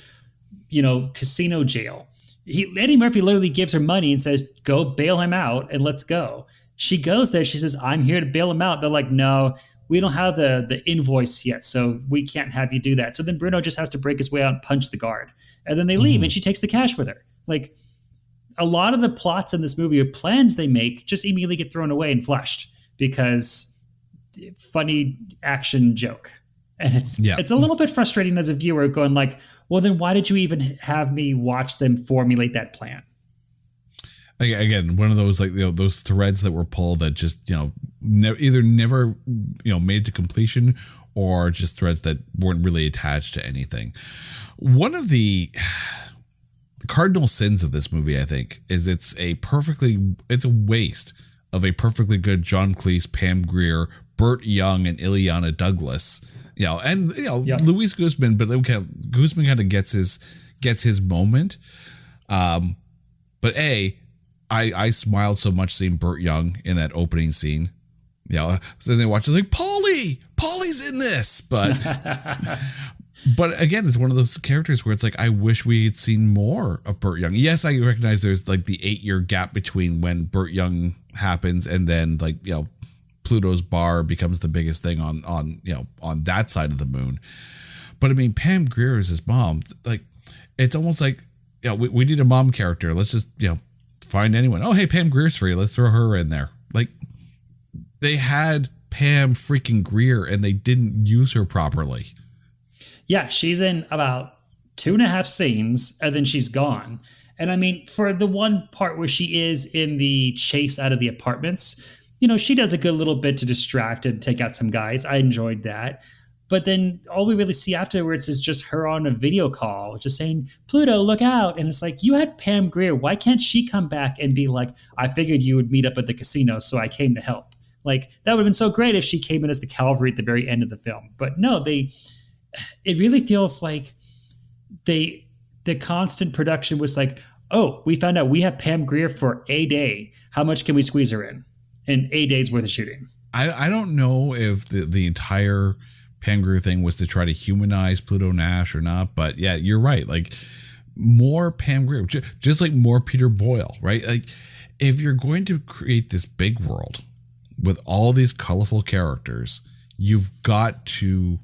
casino jail. Eddie Murphy literally gives her money and says, go bail him out and let's go. She goes there. She says, I'm here to bail him out. They're like, no, we don't have the invoice yet, so we can't have you do that. So then Bruno just has to break his way out and punch the guard. And then they leave, and she takes the cash with her. Like, a lot of the plots in this movie or plans they make just immediately get thrown away and flushed because funny action joke. And it's a little bit frustrating as a viewer going like, well, then why did you even have me watch them formulate that plan? Again, one of those like those threads that were pulled that just either never made it to completion, or just threads that weren't really attached to anything. One of the cardinal sins of this movie, I think, is it's a waste of a perfectly good John Cleese, Pam Grier, Burt Young, and Ileana Douglas. Luis Guzman, but Guzman kind of gets his moment. But I smiled so much seeing Burt Young in that opening scene. So they watch it like, Paulie's in this, but again, it's one of those characters where it's like, I wish we had seen more of Burt Young. Yes, I recognize there's like the 8-year gap between when Burt Young happens and then Pluto's bar becomes the biggest thing on that side of the moon. But I mean, Pam Grier is his mom. Like, it's almost like we need a mom character. Let's just, find anyone. Oh, hey, Pam Grier's free. Let's throw her in there. Like, they had Pam freaking Grier and they didn't use her properly. Yeah, she's in about 2.5 scenes and then she's gone. And I mean, for the one part where she is in the chase out of the apartments, she does a good little bit to distract and take out some guys. I enjoyed that. But then all we really see afterwards is just her on a video call, just saying, Pluto, look out. And it's like, you had Pam Grier. Why can't she come back and be like, I figured you would meet up at the casino, so I came to help. Like, that would have been so great if she came in as the cavalry at the very end of the film. But no, it really feels like the constant production was like, oh, we found out we have Pam Grier for a day. How much can we squeeze her in a day's worth of shooting? I don't know if the entire Pam Grier thing was to try to humanize Pluto Nash or not, but yeah, you're right. Like, more Pam Grier, just like more Peter Boyle, right? Like, if you're going to create this big world with all these colorful characters, you've got to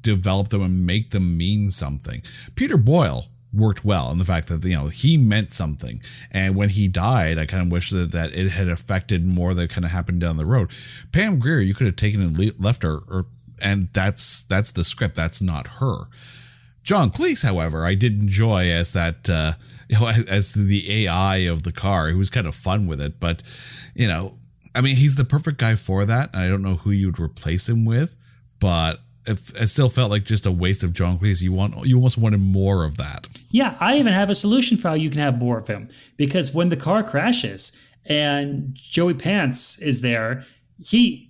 develop them and make them mean something. Peter Boyle worked well in the fact that, he meant something. And when he died, I kind of wish that it had affected more that kind of happened down the road. Pam Grier, you could have taken and left her, and that's the script. That's not her. John Cleese, however, I did enjoy as that, as the AI of the car. He was kind of fun with it, but, he's the perfect guy for that. And I don't know who you would replace him with, but it still felt like just a waste of John Cleese. You almost wanted more of that. Yeah, I even have a solution for how you can have more of him, because when the car crashes and Joey Pants is there,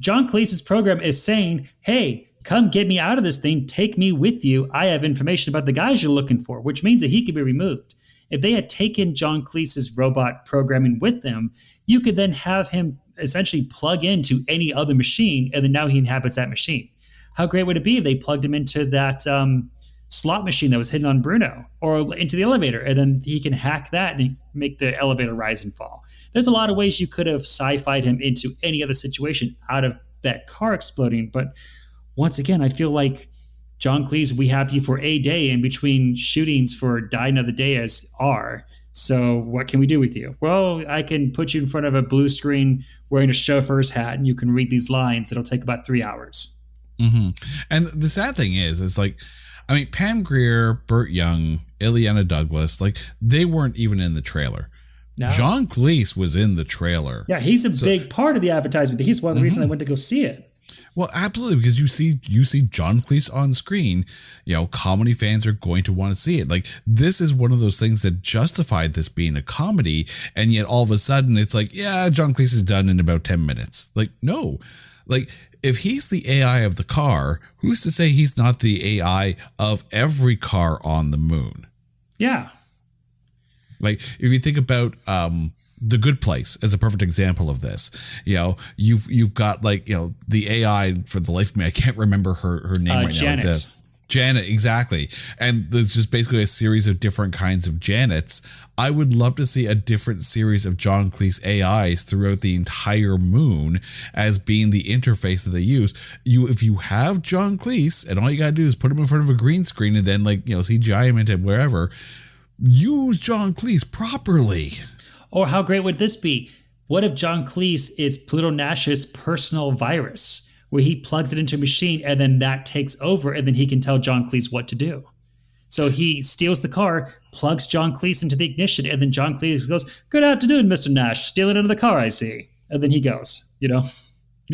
John Cleese's program is saying, hey, come get me out of this thing. Take me with you. I have information about the guys you're looking for, which means that he could be removed. If they had taken John Cleese's robot programming with them, you could then have him essentially plug into any other machine, and then now he inhabits that machine. How great would it be if they plugged him into that slot machine that was hidden on Bruno, or into the elevator, and then he can hack that and make the elevator rise and fall? There's a lot of ways you could have sci-fi'd him into any other situation out of that car exploding. But once again, I feel like, John Cleese, we have you for a day in between shootings for Die Another Day as R. So what can we do with you? Well, I can put you in front of a blue screen wearing a chauffeur's hat, and you can read these lines. It'll take about 3 hours. Mm-hmm. And the sad thing is, it's like, Pam Grier, Burt Young, Ileana Douglas, like, they weren't even in the trailer. No. John Cleese was in the trailer. Yeah, he's a big part of the advertisement. He's one of the reasons I went to go see it. Well, absolutely, because you see John Cleese on screen, comedy fans are going to want to see it. Like, this is one of those things that justified this being a comedy, and yet all of a sudden it's like, yeah, John Cleese is done in about 10 minutes. Like, no. Like, if he's the AI of the car, who's to say he's not the AI of every car on the moon? Yeah. Like, if you think about The Good Place as a perfect example of this, you've got the AI, for the life of me, I can't remember her name right Janet. now. Janet, exactly. And there's just basically a series of different kinds of Janets. I would love to see a different series of John Cleese AIs throughout the entire moon as being the interface that they use. If you have John Cleese, and all you got to do is put him in front of a green screen and then CGI him into wherever, use John Cleese properly. Or how great would this be? What if John Cleese is Pluto Nash's personal virus, where he plugs it into a machine and then that takes over, and then he can tell John Cleese what to do? So he steals the car, plugs John Cleese into the ignition, and then John Cleese goes, "Good afternoon, Mr. Nash. Stealing into the car, I see." And then he goes,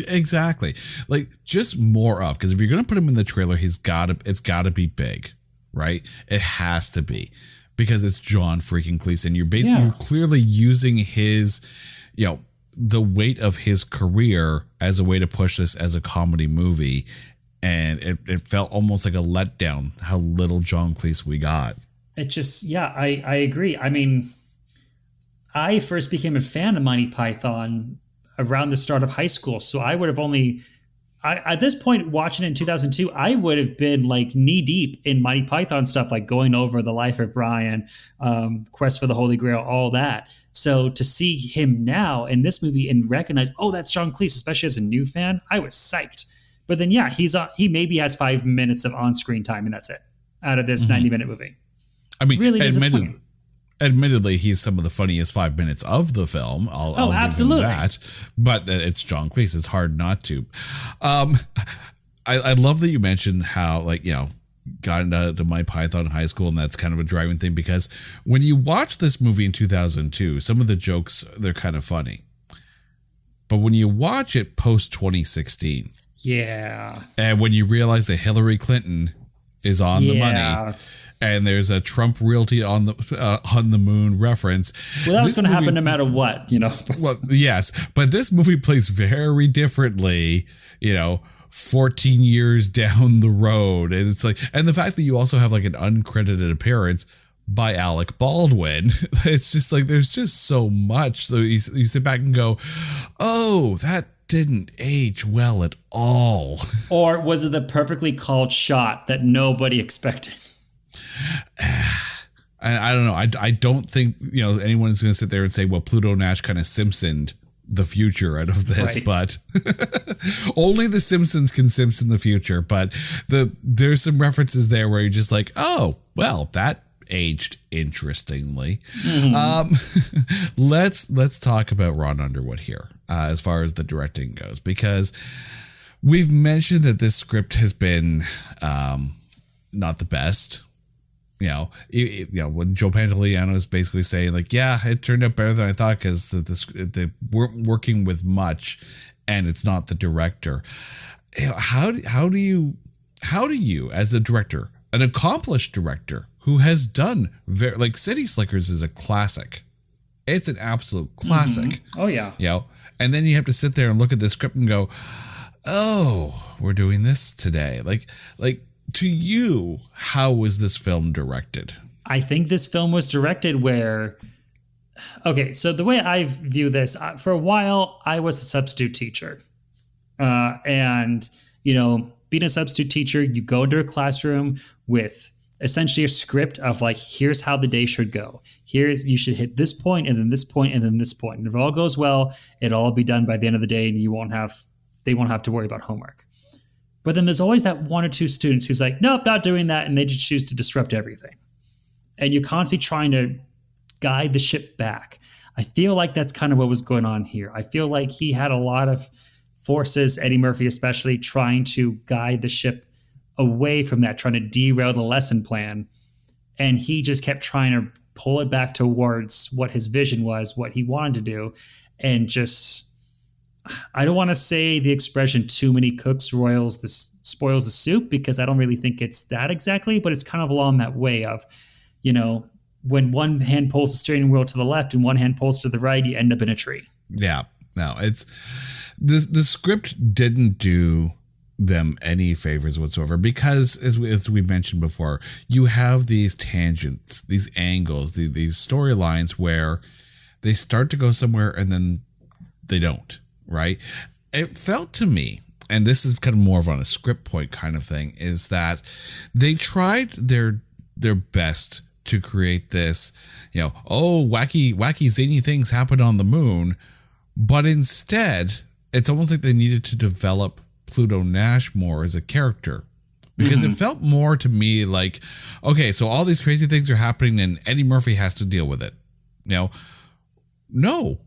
Exactly. Like, just more of, because if you're going to put him in the trailer, it's got to be big, right? It has to be. Because it's John freaking Cleese, and you're clearly using his, the weight of his career as a way to push this as a comedy movie, and it felt almost like a letdown how little John Cleese we got. It just, I agree. I first became a fan of Monty Python around the start of high school, so I would have at this point, watching it in 2002, I would have been like knee deep in Monty Python stuff, like going over The Life of Brian, Quest for the Holy Grail, all that. So to see him now in this movie and recognize, oh, that's John Cleese, especially as a new fan, I was psyched. But then, he maybe has 5 minutes of on-screen time, and that's it out of this 90-minute movie. Really Admittedly, he's some of the funniest 5 minutes of the film. I'll absolutely. give him that. But it's John Cleese. It's hard not to. I love that you mentioned how, like, you know, got into My Python in high school, and that's kind of a driving thing, because when you watch this movie in 2002, some of the jokes, they're kind of funny. But when you watch it post 2016, and when you realize that Hillary Clinton is on the money, and there's a Trump Realty on the moon reference. Well, that was going to happen no matter what, you know. Well, yes, but this movie plays very differently, you know, 14 years down the road. And it's like, and the fact that you also have like an uncredited appearance by Alec Baldwin, it's just like, there's just so much. So you sit back and go, oh, that didn't age well at all. Or was it the perfectly called shot that nobody expected? I don't know. I don't think, you know, anyone's going to sit there and say, well, Pluto Nash kind of Simpsoned the future out of this, right. But only the Simpsons can Simpson the future. But there's some references there where you're just like, oh, well, that aged interestingly. Mm-hmm. Let's talk about Ron Underwood here, as far as the directing goes, because we've mentioned that this script has been not the best. You know, when Joe Pantoliano is basically saying like, yeah, it turned out better than I thought because they weren't working with much, and it's not the director. You know, how do you as a director, an accomplished director who has done like City Slickers is a classic. It's an absolute classic. Mm-hmm. Oh yeah. You know, and then you have to sit there and look at the script and go, oh, we're doing this today. Like. To you, how was this film directed? I think this film was directed where... Okay, so the way I view this, for a while, I was a substitute teacher. And, you know, being a substitute teacher, you go into a classroom with essentially a script of like, here's how the day should go. You should hit this point, and then this point, and then this point. And if it all goes well, it'll all be done by the end of the day, and they won't have to worry about homework. But then there's always that one or two students who's like, nope, not doing that. And they just choose to disrupt everything. And you're constantly trying to guide the ship back. I feel like that's kind of what was going on here. I feel like he had a lot of forces, Eddie Murphy especially, trying to guide the ship away from that, trying to derail the lesson plan. And he just kept trying to pull it back towards what his vision was, what he wanted to do. And just... I don't want to say the expression too many cooks spoils the soup, because I don't really think it's that exactly, but it's kind of along that way of, you know, when one hand pulls the steering wheel to the left and one hand pulls to the right, you end up in a tree. Yeah, no, it's the script didn't do them any favors whatsoever, because as we mentioned before, you have these tangents, these angles, these storylines where they start to go somewhere and then they don't. Right. It felt to me, and this is kind of more of on a script point kind of thing, is that they tried their best to create this, you know, oh, wacky zany things happen on the moon. But instead, it's almost like they needed to develop Pluto Nash more as a character, because it felt more to me like, OK, so all these crazy things are happening and Eddie Murphy has to deal with it. You know,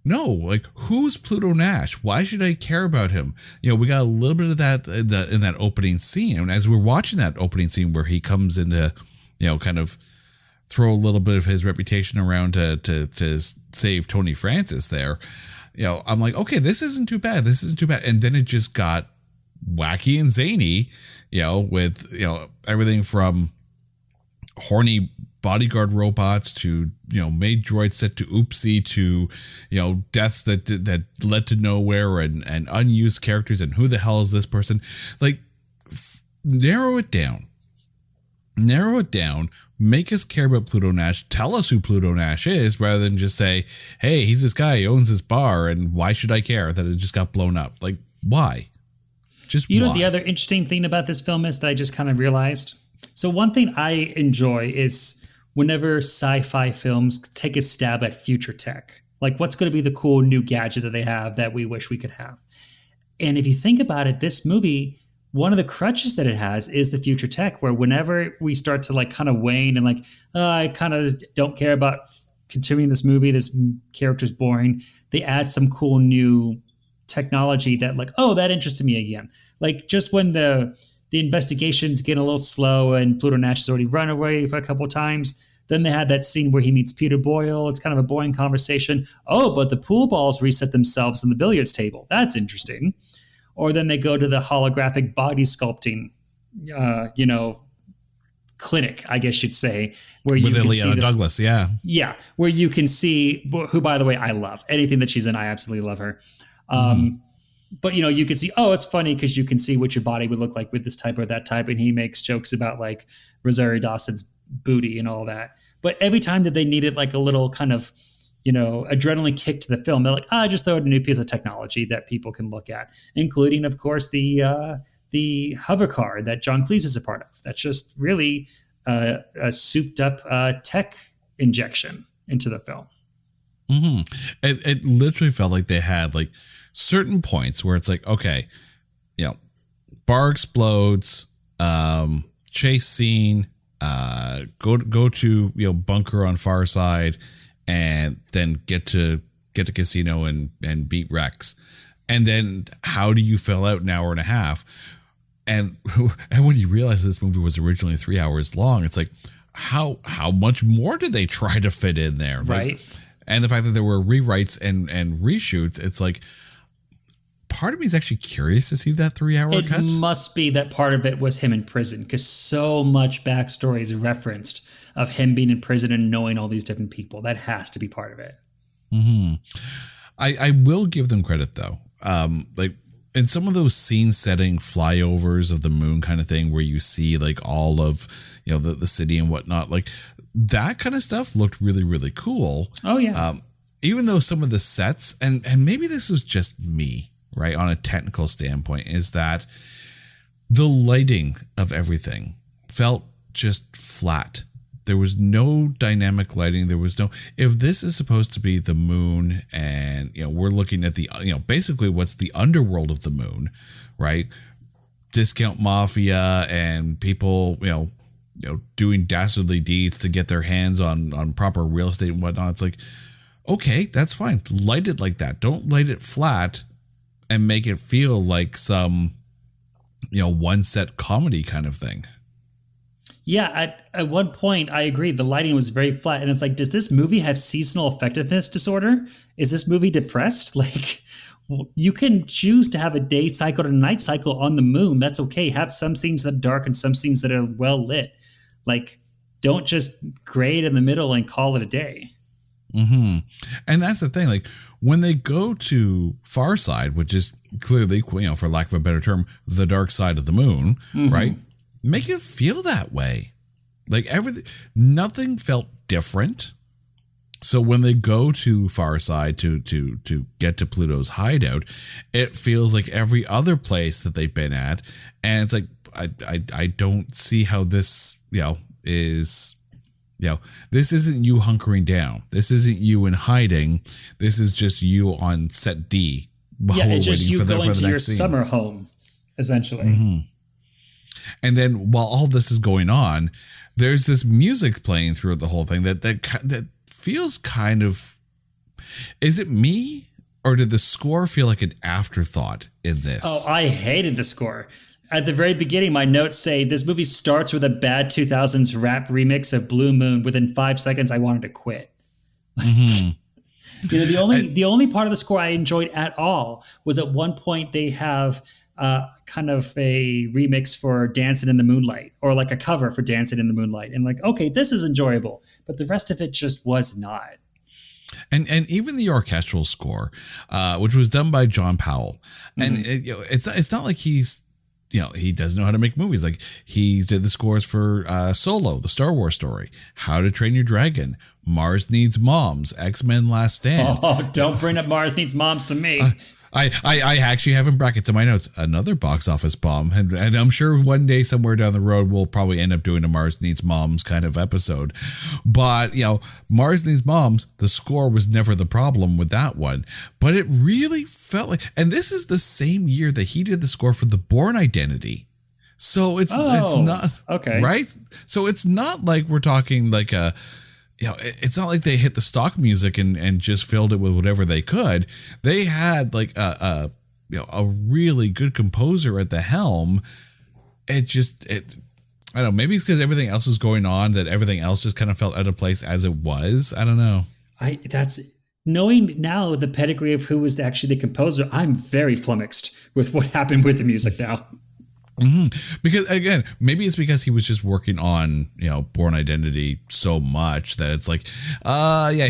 No, like, who's Pluto Nash? Why should I care about him? You know, we got a little bit of that in that opening scene. And as we're watching that opening scene where he comes in to, you know, kind of throw a little bit of his reputation around to save Tony Francis there, you know, I'm like, okay, this isn't too bad. And then it just got wacky and zany, you know, with, you know, everything from horny bodyguard robots to, you know, maid droids set to oopsie to, you know, deaths that led to nowhere and unused characters and who the hell is this person? Like, narrow it down, make us care about Pluto Nash, tell us who Pluto Nash is, rather than just say, hey, he's this guy, he owns this bar, and why should I care that it just got blown up? Like, why? Just, you know, why? The other interesting thing about this film is that I just kind of realized. So one thing I enjoy is whenever sci-fi films take a stab at future tech, like what's going to be the cool new gadget that they have that we wish we could have. And if you think about it, this movie one of the crutches that it has is the future tech, where whenever we start to like kind of wane and like, I kind of don't care about continuing this movie, this character's boring, they add some cool new technology that like, oh, that interested me again. Like just when the investigations get a little slow and Pluto Nash has already run away for a couple of times, then they had that scene where he meets Peter Boyle. It's kind of a boring conversation. Oh, but the pool balls reset themselves on the billiards table. That's interesting. Or then they go to the holographic body sculpting, clinic, I guess you'd say, where you can see Douglas, yeah, where you can see, who by the way I love. Anything that she's in, I absolutely love her. But you can see, oh, it's funny because you can see what your body would look like with this type or that type, and he makes jokes about like Rosario Dawson's booty and all that. But every time that they needed like a little kind of adrenaline kick to the film, they're like, just throw in a new piece of technology that people can look at, including, of course, the hover car that John Cleese is a part of. That's just really a souped up tech injection into the film. Mm-hmm. It literally felt like they had like certain points where it's like, okay, bar explodes, chase scene, go to bunker on far side, and then get to casino and beat Rex. And then how do you fill out an hour and a half? And when you realize this movie was originally 3 hours long, it's like, how much more did they try to fit in there? Right. Like, and the fact that there were rewrites and reshoots, it's like, part of me is actually curious to see that 3 hour cut. It must be that part of it was him in prison, because so much backstory is referenced of him being in prison and knowing all these different people. That has to be part of it. Mm-hmm. I will give them credit though. Like in some of those scene setting flyovers of the moon kind of thing, where you see like all of the city and whatnot, like that kind of stuff looked really, really cool. Oh yeah. Even though some of the sets, and maybe this was just me, right, on a technical standpoint, is that the lighting of everything felt just flat. There was no dynamic lighting. There was no, if this is supposed to be the moon and, we're looking at the, basically what's the underworld of the moon, right? Discount mafia and people, doing dastardly deeds to get their hands on proper real estate and whatnot. It's like, okay, that's fine. Light it like that. Don't light it flat and make it feel like some, one set comedy kind of thing. Yeah, at one point, I agree. The lighting was very flat. And it's like, does this movie have seasonal effectiveness disorder? Is this movie depressed? Like, you can choose to have a day cycle and a night cycle on the moon. That's okay. Have some scenes that are dark and some scenes that are well lit. Like, don't just grade in the middle and call it a day. Mm-hmm. And that's the thing. Like, when they go to Far Side, which is clearly, for lack of a better term, the dark side of the moon, right? Make it feel that way. Like nothing felt different. So when they go to Far Side to get to Pluto's hideout, it feels like every other place that they've been at. And it's like, I don't see how this, is, this isn't you hunkering down. This isn't you in hiding. This is just you on set D. It's just you going to your summer home, essentially. Mm-hmm. And then while all this is going on, there's this music playing throughout the whole thing that feels kind of, is it me or did the score feel like an afterthought in this? Oh, I hated the score. At the very beginning, my notes say this movie starts with a bad 2000s rap remix of Blue Moon. Within 5 seconds, I wanted to quit. Mm-hmm. The only part of the score I enjoyed at all was at one point they have kind of a remix for Dancing in the Moonlight, or like a cover for Dancing in the Moonlight. And like, okay, this is enjoyable, but the rest of it just was not. And even the orchestral score, which was done by John Powell. And it's not like he's, he doesn't know how to make movies. Like he did the scores for Solo, the Star Wars story, How to Train Your Dragon, Mars Needs Moms, X-Men Last Stand. Oh, don't bring up Mars Needs Moms to me. I actually have in brackets in my notes another box office bomb, and I'm sure one day somewhere down the road we'll probably end up doing a Mars Needs Moms kind of episode. But Mars Needs Moms, the score was never the problem with that one, but it really felt like, and this is the same year that he did the score for The Bourne Identity. So it's not okay, right. So it's not like we're talking like a. It's not like they hit the stock music and just filled it with whatever they could. They had like a really good composer at the helm. I don't know, maybe it's because everything else was going on that everything else just kind of felt out of place as it was. I don't know. That's knowing now the pedigree of who was actually the composer. I'm very flummoxed with what happened with the music now. Mm-hmm. Because again, maybe it's because he was just working on, Bourne Identity so much that it's like,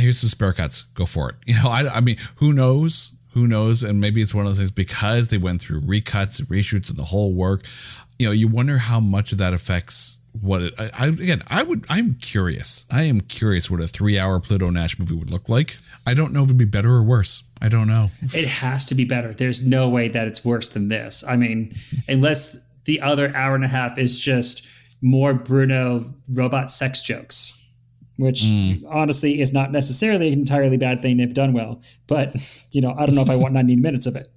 here's some spare cuts. Go for it. I mean, who knows? Who knows? And maybe it's one of those things because they went through recuts and reshoots and the whole work. You wonder how much of that affects what it. I'm curious. I am curious what a 3-hour Pluto Nash movie would look like. I don't know if it'd be better or worse. I don't know. It has to be better. There's no way that it's worse than this. I mean, unless the other hour and a half is just more Bruno robot sex jokes, which honestly is not necessarily an entirely bad thing if done well. But, I don't know if I want 90 minutes of it.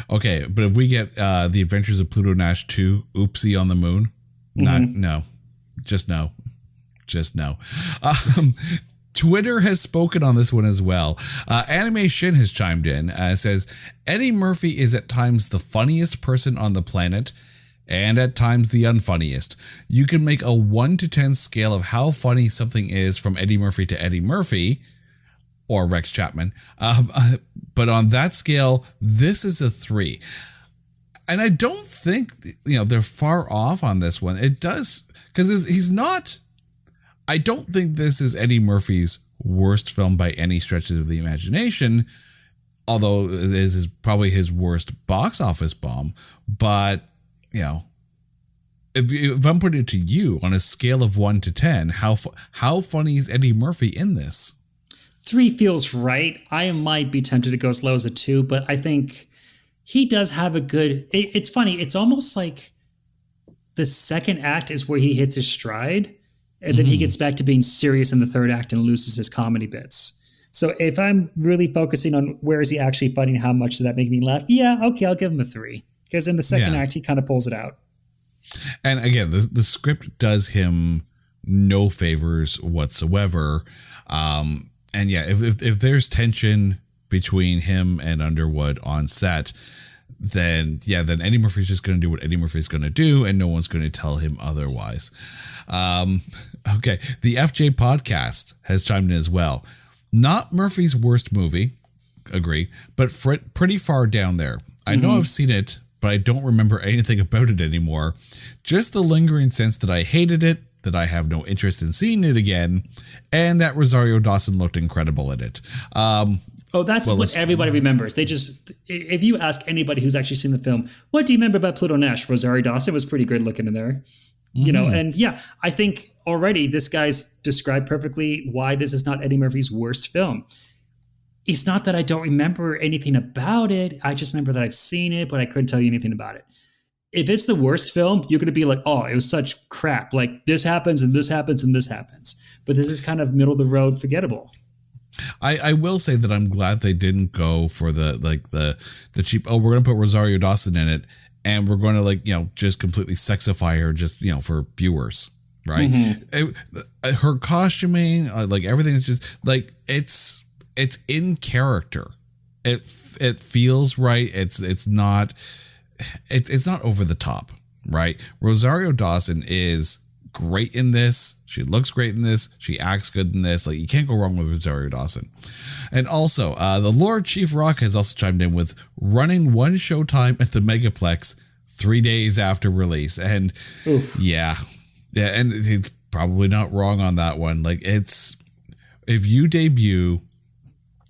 Okay, but if we get The Adventures of Pluto Nash 2, Oopsie on the Moon, no. Just no. Twitter has spoken on this one as well. Anime Shin has chimed in, says, Eddie Murphy is at times the funniest person on the planet, and at times the unfunniest. You can make a 1 to 10 scale of how funny something is from Eddie Murphy to Eddie Murphy, or Rex Chapman. But on that scale, this is a 3. And I don't think, they're far off on this one. It does, because he's not, I don't think this is Eddie Murphy's worst film by any stretch of the imagination, although it is probably his worst box office bomb. But if I'm putting it to you on a scale of 1 to 10, how funny is Eddie Murphy in this? 3 feels right. I might be tempted to go as low as a 2, but I think he does have a good. It's funny. It's almost like the second act is where he hits his stride, and then he gets back to being serious in the third act and loses his comedy bits. So if I'm really focusing on where is he actually funny, how much does that make me laugh? Yeah, okay, I'll give him a 3. Because in the second act, he kind of pulls it out. And again, the script does him no favors whatsoever. And if there's tension between him and Underwood on set, then Eddie Murphy's just going to do what Eddie Murphy's going to do, and no one's going to tell him otherwise. Okay, the FJ podcast has chimed in as well. Not Murphy's worst movie, agree, but pretty far down there. I know I've seen it, but I don't remember anything about it anymore. Just the lingering sense that I hated it, that I have no interest in seeing it again, and that Rosario Dawson looked incredible in it. That's what everybody remembers. If you ask anybody who's actually seen the film, what do you remember about Pluto Nash? Rosario Dawson was pretty good looking in there. I think already this guy's described perfectly why this is not Eddie Murphy's worst film. It's not that I don't remember anything about it. I just remember that I've seen it, but I couldn't tell you anything about it. If it's the worst film, you're going to be like, oh, it was such crap. Like this happens and this happens and this happens. But this is kind of middle of the road forgettable. I will say that I'm glad they didn't go for the cheap, we're going to put Rosario Dawson in it and we're going to just completely sexify her just, for viewers. Right. Her costuming, everything is just it's in character. It feels right. It's not over the top, right? Rosario Dawson is great in this. She looks great in this. She acts good in this. You can't go wrong with Rosario Dawson. And also, the Lord Chief Rock has also chimed in with running one showtime at the Megaplex 3 days after release. And and he's probably not wrong on that one. If you debut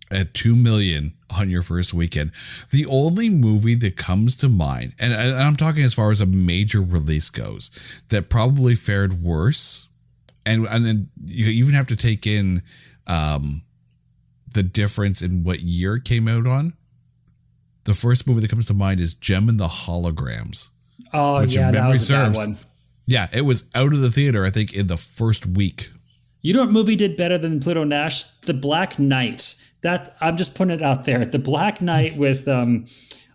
at 2 million on your first weekend, the only movie that comes to mind, and I'm talking as far as a major release goes, that probably fared worse, and then you even have to take in the difference in what year it came out on. the first movie that comes to mind is Gem and the Holograms. Oh, yeah, that was a bad one. Yeah, it was out of the theater, I think, in the first week. You know what movie did better than Pluto Nash? The Black Knight. I'm just putting it out there. The Black Knight with,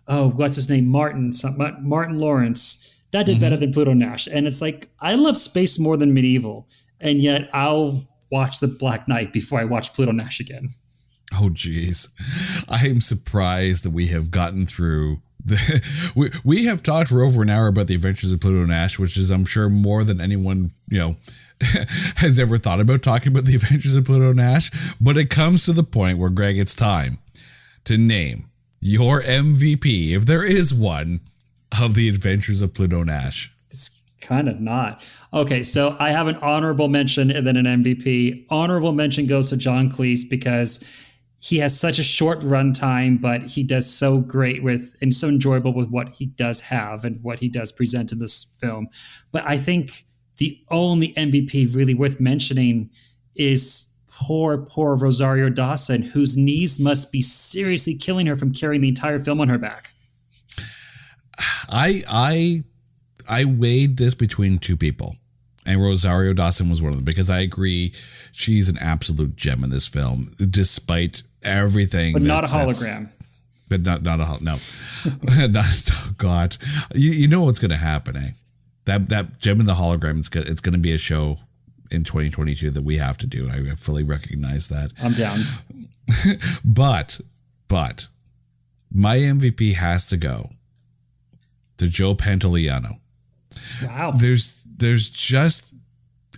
what's his name? Martin Lawrence. That did better than Pluto Nash. And it's like, I love space more than medieval. And yet I'll watch The Black Knight before I watch Pluto Nash again. Oh, geez. I am surprised that we have gotten through. We have talked for over an hour about the Adventures of Pluto Nash, which is, I'm sure, more than anyone, has ever thought about talking about the Adventures of Pluto Nash. But it comes to the point where, Greg, it's time to name your MVP, if there is one, of the Adventures of Pluto Nash. It's kind of not. Okay, so I have an honorable mention and then an MVP. Honorable mention goes to John Cleese because he has such a short runtime, but he does so great with and so enjoyable with what he does have and what he does present in this film. But I think the only MVP really worth mentioning is poor Rosario Dawson, whose knees must be seriously killing her from carrying the entire film on her back. I weighed this between two people, and Rosario Dawson was one of them, because I agree she's an absolute gem in this film, despite everything. But not a hologram. But not a no. Oh God, you know what's going to happen, eh? That gem in the hologram, it's going to be a show in 2022 that we have to do. I fully recognize that. I'm down. But my MVP has to go to Joe Pantoliano. Wow. There's just,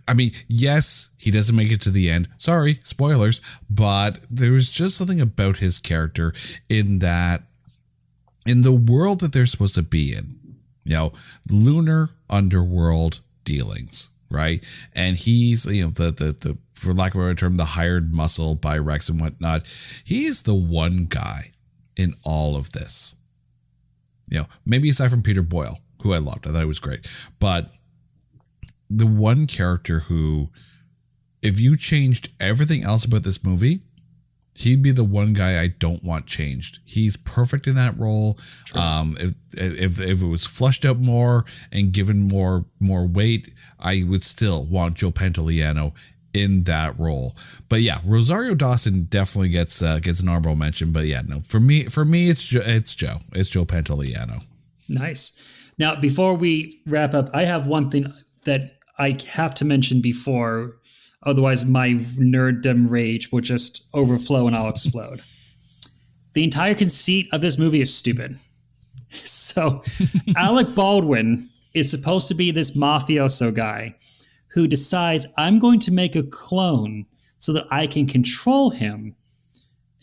I mean, yes, he doesn't make it to the end. Sorry, spoilers. But there's just something about his character in that, in the world that they're supposed to be in, lunar underworld dealings, right? And he's, the for lack of a better term, the hired muscle by Rex and whatnot. He is the one guy in all of this. Maybe aside from Peter Boyle, who I loved. I thought he was great. But the one character who, if you changed everything else about this movie, he'd be the one guy I don't want changed. He's perfect in that role. If it was flushed out more and given more weight, I would still want Joe Pantoliano in that role. But yeah, Rosario Dawson definitely gets an honorable mention. But yeah, no, for me, it's Joe Pantoliano. Nice. Now, before we wrap up, I have one thing that I have to mention before. Otherwise, my nerddom rage will just overflow and I'll explode. The entire conceit of this movie is stupid. So, Alec Baldwin is supposed to be this mafioso guy who decides, I'm going to make a clone so that I can control him.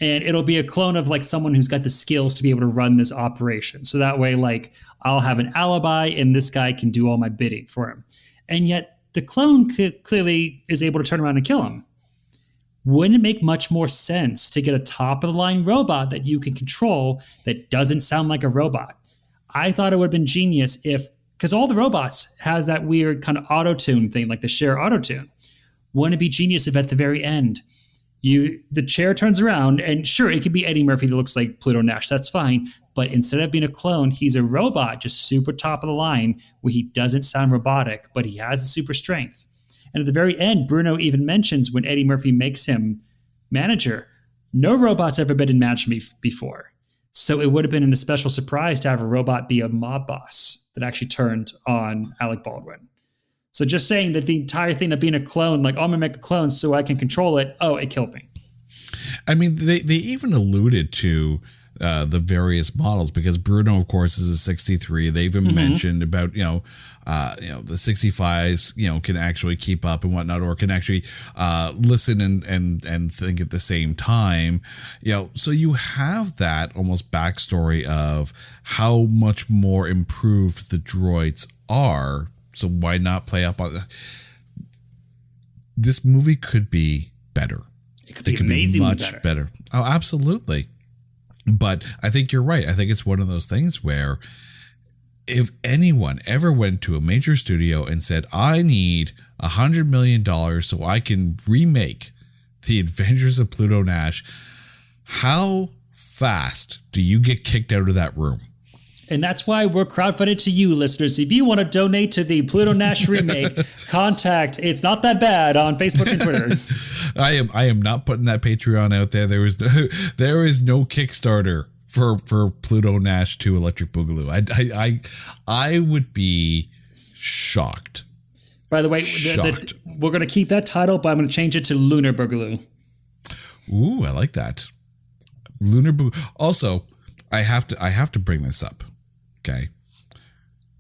And it'll be a clone of like someone who's got the skills to be able to run this operation. So that way, like, I'll have an alibi and this guy can do all my bidding for him. And yet the clone clearly is able to turn around and kill him. Wouldn't it make much more sense to get a top of the line robot that you can control that doesn't sound like a robot? I thought it would have been genius because all the robots has that weird kind of auto-tune thing, like the Cher auto-tune. Wouldn't it be genius if at the very end, the chair turns around and sure, it could be Eddie Murphy that looks like Pluto Nash. That's fine. But instead of being a clone, he's a robot, just super top of the line where he doesn't sound robotic, but he has the super strength. And at the very end, Bruno even mentions when Eddie Murphy makes him manager, no robot's ever been in management before. So it would have been a special surprise to have a robot be a mob boss that actually turned on Alec Baldwin. So just saying that the entire thing of being a clone, like, oh, I'm going to make a clone so I can control it. Oh, it killed me. I mean, they even alluded to the various models because Bruno, of course, is a 63. They even mentioned about, the 65s, can actually keep up and whatnot, or can actually listen and think at the same time. So you have that almost backstory of how much more improved the droids are. So why not play up on this movie? Could be better. It could be amazingly much better. Oh, absolutely. But I think you're right. I think it's one of those things where if anyone ever went to a major studio and said, I need $100 million so I can remake The Adventures of Pluto Nash, how fast do you get kicked out of that room? And that's why we're crowdfunded to you, listeners. If you want to donate to the Pluto Nash remake, contact It's Not That Bad on Facebook and Twitter. I am not putting that Patreon out there. There is no Kickstarter for Pluto Nash 2 Electric Boogaloo. I would be shocked. By the way, we're going to keep that title, but I'm going to change it to Lunar Boogaloo. Ooh, I like that. Lunar Boogaloo. Also, I have to bring this up. Okay,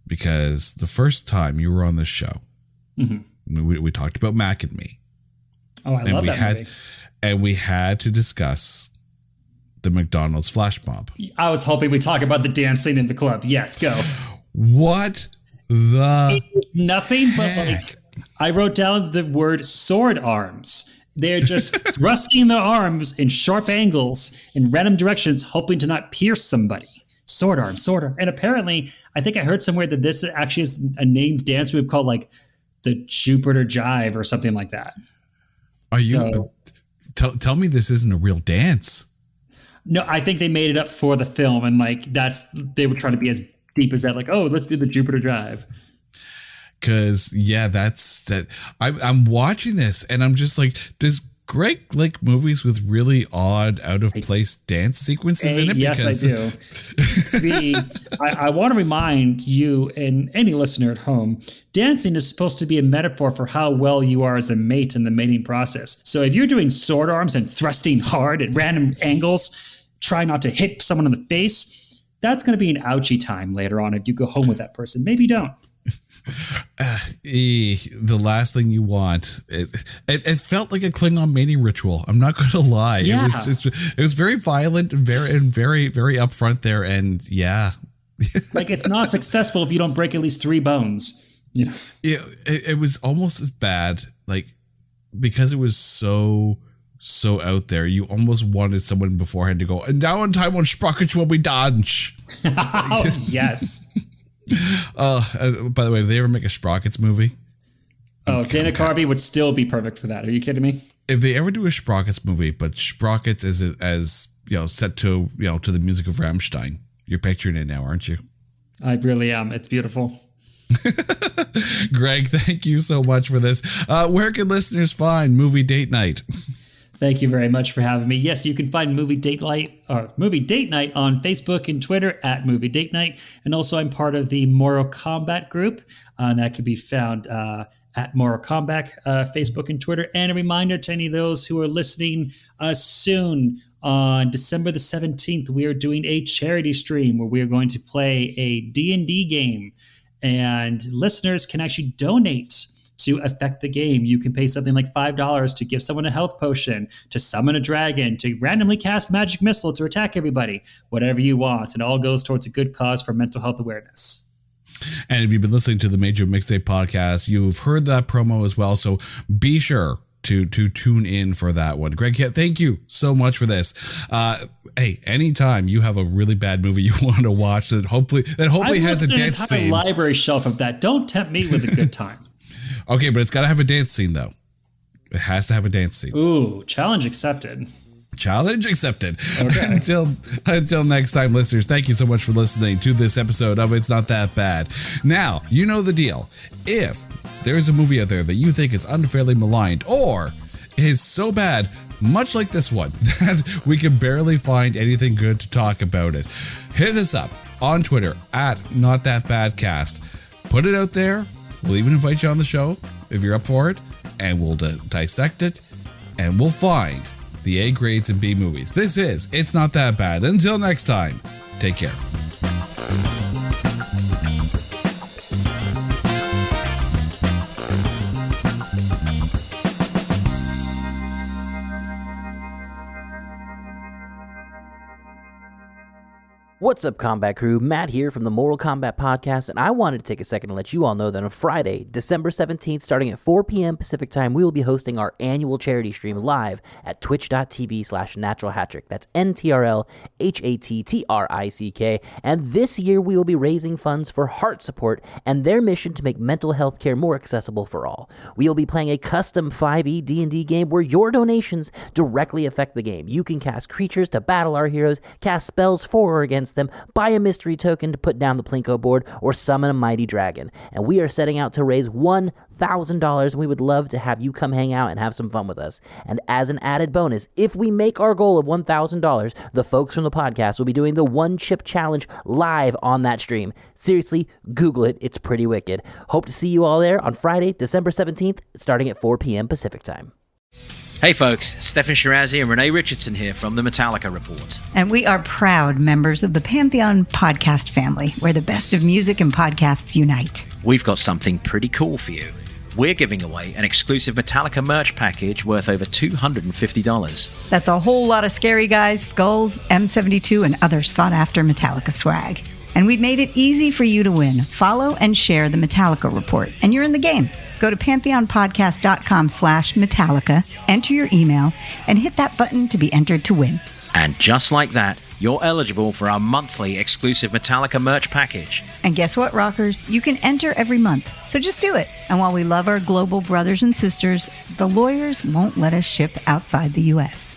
because the first time you were on this show, we talked about Mac and Me. Oh, I love that movie. And we had to discuss the McDonald's flash mob. I was hoping we'd talk about the dance scene in the club. Yes, go. What the? It's nothing but like I wrote down the word sword arms. They're just thrusting their arms in sharp angles in random directions, hoping to not pierce somebody. Sword arm, sword arm. And apparently, I think I heard somewhere that this actually is a named dance move called like the Jupiter Jive or something like that. Are you? Tell me this isn't a real dance. No, I think they made it up for the film, and like they were trying to be as deep as that. Like, oh, let's do the Jupiter Jive. Because that's that. I'm watching this, and I'm just like, does Greg like movies with really odd, out of place dance sequences in it? Yes, I do. I want to remind you and any listener at home, dancing is supposed to be a metaphor for how well you are as a mate in the mating process. So if you're doing sword arms and thrusting hard at random angles, try not to hit someone in the face, that's going to be an ouchie time later on if you go home with that person. Maybe don't. The last thing you want. It felt like a Klingon mating ritual. I'm not going to lie. Yeah. It was very violent and very upfront there. And yeah, like it's not successful if you don't break at least 3 bones. You know. Yeah, it was almost as bad. Like because it was so out there, you almost wanted someone beforehand to go. And now in time when sprockets will be dodge. Oh, yes. By the way, if they ever make a Sprockets movie, Dana Carvey would still be perfect for that. Are you kidding me? If they ever do a Sprockets movie, but Sprockets as set to to the music of Rammstein, you're picturing it now, aren't you? I really am. It's beautiful. Greg, thank you so much for this. Where can listeners find Movie Date Night? Thank you very much for having me. Yes, you can find Movie Date Night on Facebook and Twitter at Movie Date Night. And also I'm part of the Mortal Kombat group. That can be found at Mortal Kombat, Facebook and Twitter. And a reminder to any of those who are listening soon, on December the 17th, we are doing a charity stream where we are going to play a D&D game. And listeners can actually donate to affect the game. You can pay something like $5 to give someone a health potion, to summon a dragon, to randomly cast magic missile to attack everybody, whatever you want. It all goes towards a good cause for mental health awareness. And if you've been listening to the Major Mixtape podcast, you've heard that promo as well. So be sure to tune in for that one. Greg, thank you so much for this. Hey, anytime you have a really bad movie you want to watch that hopefully has a dance scene. I have an entire library shelf of that. Don't tempt me with a good time. Okay, but it's got to have a dance scene, though. It has to have a dance scene. Ooh, challenge accepted. Challenge accepted. Okay. Until next time, listeners, thank you so much for listening to this episode of It's Not That Bad. Now, you know the deal. If there is a movie out there that you think is unfairly maligned or is so bad, much like this one, that we can barely find anything good to talk about it, hit us up on Twitter at NotThatBadCast. Put it out there. We'll even invite you on the show if you're up for it, and we'll dissect it, and we'll find the A grades in B movies. This is It's Not That Bad. Until next time, take care. What's up, Combat Crew? Matt here from the Mortal Kombat Podcast, and I wanted to take a second to let you all know that on Friday, December 17th, starting at 4 p.m. Pacific Time, we will be hosting our annual charity stream live at twitch.tv/naturalhattrick. That's NTRLHATTRICK. And this year, we will be raising funds for Heart Support and their mission to make mental health care more accessible for all. We will be playing a custom 5e D&D game where your donations directly affect the game. You can cast creatures to battle our heroes, cast spells for or against them, buy a mystery token to put down the Plinko board, or summon a mighty dragon. And we are setting out to raise $1,000, and we would love to have you come hang out and have some fun with us. And as an added bonus, if we make our goal of $1,000, the folks from the podcast will be doing the One Chip Challenge live on that stream. Seriously, Google it. It's pretty wicked. Hope to see you all there on Friday, December 17th, starting at 4 p.m. Pacific Time. Hey folks, Stefan Shirazi and Renee Richardson here from the Metallica Report. And we are proud members of the Pantheon podcast family, where the best of music and podcasts unite. We've got something pretty cool for you. We're giving away an exclusive Metallica merch package worth over $250. That's a whole lot of Scary Guys, Skulls, M72, and other sought-after Metallica swag. And we've made it easy for you to win. Follow and share the Metallica Report, and you're in the game. Go to pantheonpodcast.com/Metallica, enter your email, and hit that button to be entered to win. And just like that, you're eligible for our monthly exclusive Metallica merch package. And guess what, rockers? You can enter every month, so just do it. And while we love our global brothers and sisters, the lawyers won't let us ship outside the U.S.